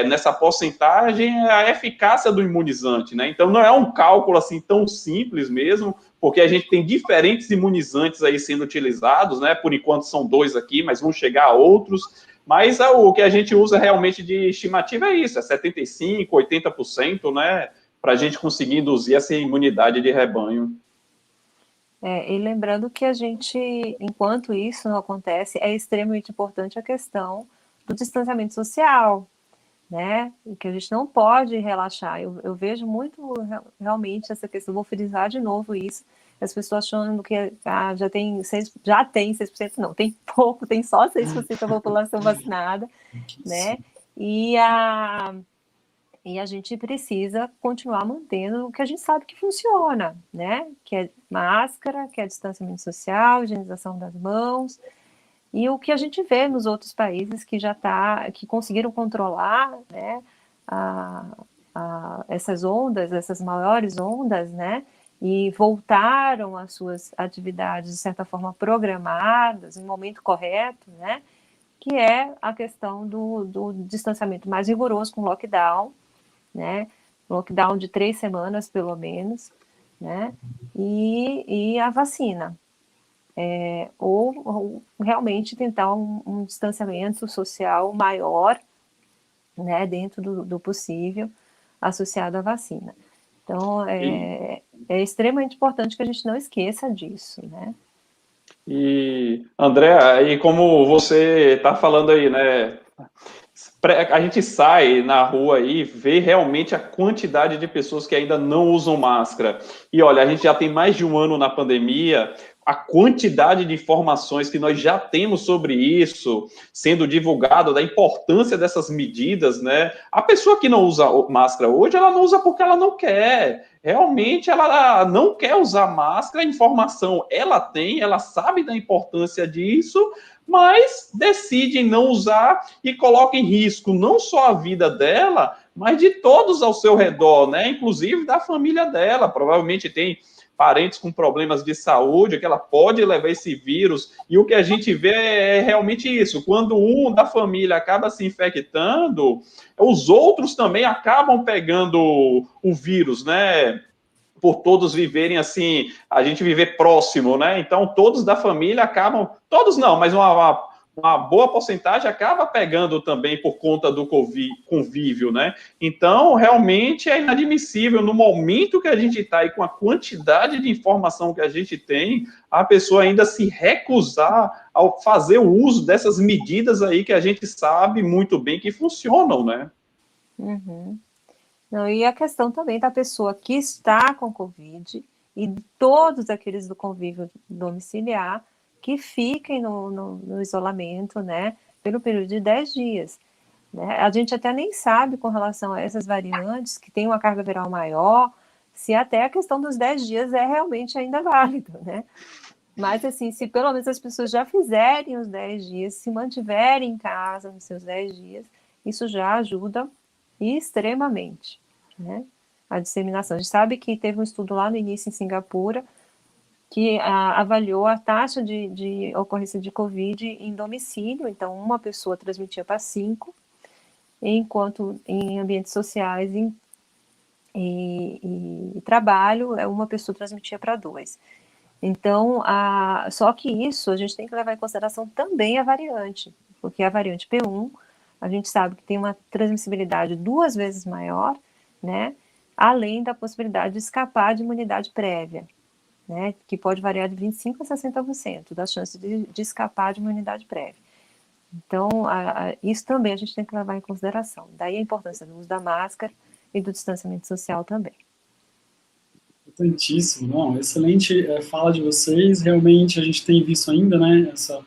nessa porcentagem é a eficácia do imunizante, né? Então não é um cálculo assim tão simples mesmo, porque a gente tem diferentes imunizantes aí sendo utilizados, né? Por enquanto são 2 aqui, mas vão chegar a outros. Mas o que a gente usa realmente de estimativa é isso, é 75%, 80%, né? Para a gente conseguir induzir essa imunidade de rebanho.
E lembrando que a gente, enquanto isso não acontece, é extremamente importante a questão do distanciamento social, né? E que a gente não pode relaxar. Eu vejo muito realmente essa questão, vou frisar de novo isso, as pessoas achando que já tem 6%, não, tem pouco, tem só 6% da população vacinada, né? E a gente precisa continuar mantendo o que a gente sabe que funciona, né? Que é máscara, que é distanciamento social, higienização das mãos, e o que a gente vê nos outros países que conseguiram controlar, né, essas ondas, essas maiores ondas, né, e voltaram às suas atividades, de certa forma, programadas, no momento correto, né, que é a questão do distanciamento mais rigoroso com lockdown, né, lockdown de 3 semanas, pelo menos, né, e a vacina. Ou realmente tentar um distanciamento social maior, né, dentro do possível, associado à vacina. Então, é extremamente importante que a gente não esqueça disso, né?
E, André, e como você está falando aí, né? A gente sai na rua aí e vê realmente a quantidade de pessoas que ainda não usam máscara. E olha, a gente já tem mais de um ano na pandemia, a quantidade de informações que nós já temos sobre isso sendo divulgado, da importância dessas medidas, né? A pessoa que não usa máscara hoje, ela não usa porque ela não quer. Realmente ela não quer usar máscara, a informação ela tem, ela sabe da importância disso, mas decide não usar e coloca em risco não só a vida dela, mas de todos ao seu redor, né? Inclusive da família dela. Provavelmente tem parentes com problemas de saúde, que ela pode levar esse vírus, e o que a gente vê é realmente isso, quando um da família acaba se infectando, os outros também acabam pegando o vírus, né? Por todos viverem assim, a gente viver próximo, né? Então, todos da família acabam, todos não, mas uma boa porcentagem acaba pegando também por conta do convívio, né? Então, realmente é inadmissível, no momento que a gente está aí com a quantidade de informação que a gente tem, a pessoa ainda se recusar ao fazer o uso dessas medidas aí que a gente sabe muito bem que funcionam, né?
Uhum. Não, e a questão também da pessoa que está com Covid e todos aqueles do convívio domiciliar que fiquem no isolamento, né, pelo período de 10 dias. Né? A gente até nem sabe com relação a essas variantes que têm uma carga viral maior, se até a questão dos 10 dias é realmente ainda válida, né? Mas, assim, se pelo menos as pessoas já fizerem os 10 dias, se mantiverem em casa nos seus 10 dias, isso já ajuda extremamente, né? A disseminação. A gente sabe que teve um estudo lá no início em Singapura que avaliou a taxa de ocorrência de Covid em domicílio, então uma pessoa transmitia para 5, enquanto em ambientes sociais e trabalho, uma pessoa transmitia para 2. Então, só que isso a gente tem que levar em consideração também a variante, porque a variante P1, a gente sabe que tem uma transmissibilidade 2 vezes maior, né? Além da possibilidade de escapar de imunidade prévia. né, que pode variar de 25% a 60% da chance de escapar de uma imunidade prévia. Então, isso também a gente tem que levar em consideração. Daí a importância do uso da máscara e do distanciamento social também.
Importantíssimo, não, excelente fala de vocês. Realmente a gente tem visto ainda, né, essa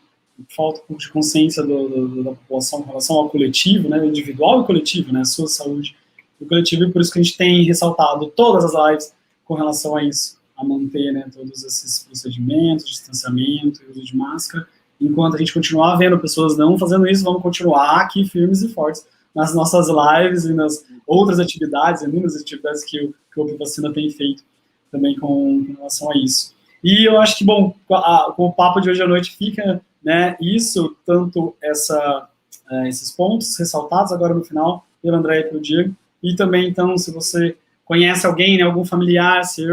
falta de consciência da população em relação ao coletivo, né, individual e coletivo, né, a sua saúde do coletivo, e por isso que a gente tem ressaltado todas as lives com relação a isso, a manter, né, todos esses procedimentos, distanciamento e uso de máscara. Enquanto a gente continuar vendo pessoas não fazendo isso, vamos continuar aqui firmes e fortes nas nossas lives e nas outras atividades, inúmeras atividades que o Vacina tem feito também com relação a isso. E eu acho que, bom, com o papo de hoje à noite fica, né, isso, tanto esses pontos ressaltados agora no final, pelo André e pelo Diego, e também, então, se você conhece alguém, né, algum familiar se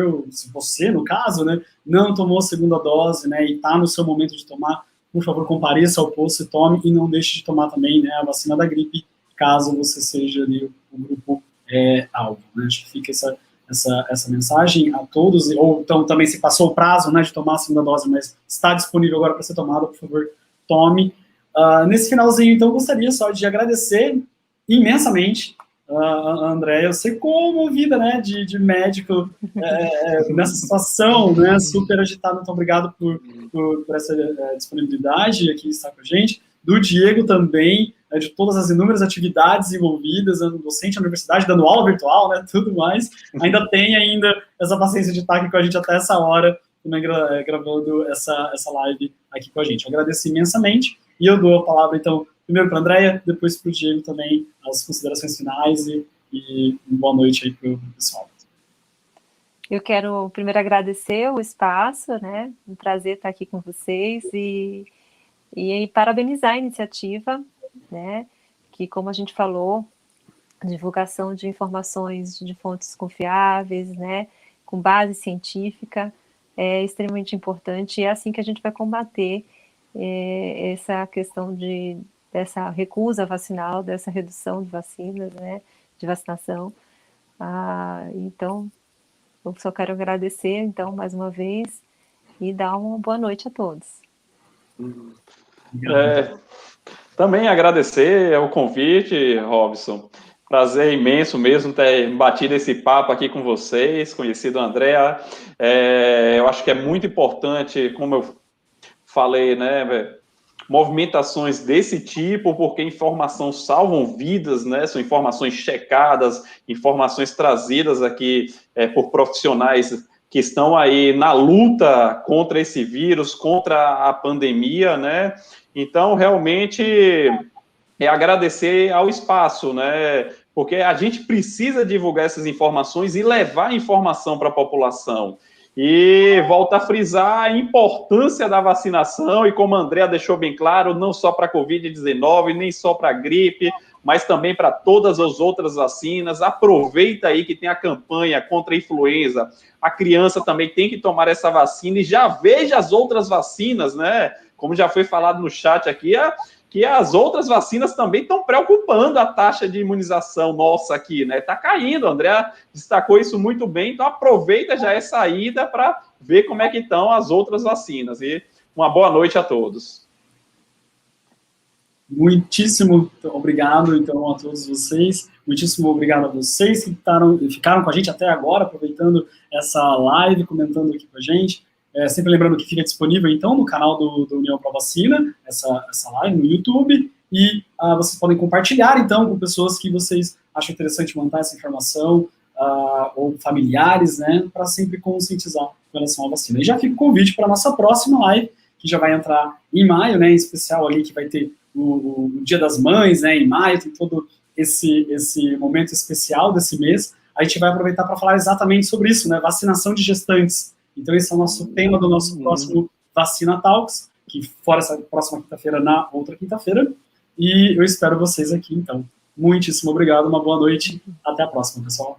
você, no caso, né, não tomou a segunda dose, né, e está no seu momento de tomar, por favor, compareça ao posto e tome, e não deixe de tomar também, né, a vacina da gripe, caso você seja ali o grupo alvo, né, acho que fica essa mensagem a todos, ou então também se passou o prazo, né, de tomar a segunda dose, mas está disponível agora para ser tomada, por favor, tome. Nesse finalzinho, então, gostaria só de agradecer imensamente André, eu sei comovida, né, de médico nessa situação, né, super agitado, muito obrigado por essa disponibilidade aqui estar com a gente, do Diego também, de todas as inúmeras atividades envolvidas, docente na universidade, dando aula virtual, né, tudo mais, ainda tem essa paciência de estar aqui com a gente até essa hora, né, gravando essa live aqui com a gente. Eu agradeço imensamente, e eu dou a palavra, então, primeiro para a Andréia, depois para o Diego também, as considerações finais e boa noite aí para o pessoal.
Eu quero primeiro agradecer o espaço, né? Um prazer estar aqui com vocês e parabenizar a iniciativa, né? Que, como a gente falou, divulgação de informações de fontes confiáveis, né? Com base científica, é extremamente importante, e é assim que a gente vai combater essa questão dessa recusa vacinal, dessa redução de vacinas, né, de vacinação. Então, eu só quero agradecer, então, mais uma vez, e dar uma boa noite a todos.
Também agradecer o convite, Robson. Prazer imenso mesmo ter batido esse papo aqui com vocês, conhecido o André. Eu acho que é muito importante, como eu falei, né, movimentações desse tipo, porque informação salvam vidas, né? São informações checadas, informações trazidas aqui por profissionais que estão aí na luta contra esse vírus, contra a pandemia, né? Então, realmente, agradecer ao espaço, né? Porque a gente precisa divulgar essas informações e levar informação para a população. E volto a frisar a importância da vacinação, e como a Andrea deixou bem claro, não só para a Covid-19, nem só para a gripe, mas também para todas as outras vacinas. Aproveita aí que tem a campanha contra a influenza. A criança também tem que tomar essa vacina e já veja as outras vacinas, né? Como já foi falado no chat aqui, que as outras vacinas também estão preocupando a taxa de imunização nossa aqui, né? Está caindo, a Andrea destacou isso muito bem, então aproveita já essa ida para ver como é que estão as outras vacinas. E uma boa noite a todos.
Muitíssimo obrigado, então, a todos vocês. Muitíssimo obrigado a vocês que ficaram com a gente até agora, aproveitando essa live, comentando aqui com a gente. Sempre lembrando que fica disponível, então, no canal do União Pro Vacina, essa live no YouTube, e vocês podem compartilhar, então, com pessoas que vocês acham interessante mandar essa informação, ou familiares, né, para sempre conscientizar com relação à vacina. E já fica o convite para a nossa próxima live, que já vai entrar em maio, né, em especial ali, que vai ter o Dia das Mães, né, em maio, tem todo esse momento especial desse mês. A gente vai aproveitar para falar exatamente sobre isso, né, vacinação de gestantes. Então, esse é o nosso tema do nosso próximo Vacina Talks, que fora essa próxima quinta-feira, na outra quinta-feira. E eu espero vocês aqui, então. Muitíssimo obrigado, uma boa noite. Até a próxima, pessoal.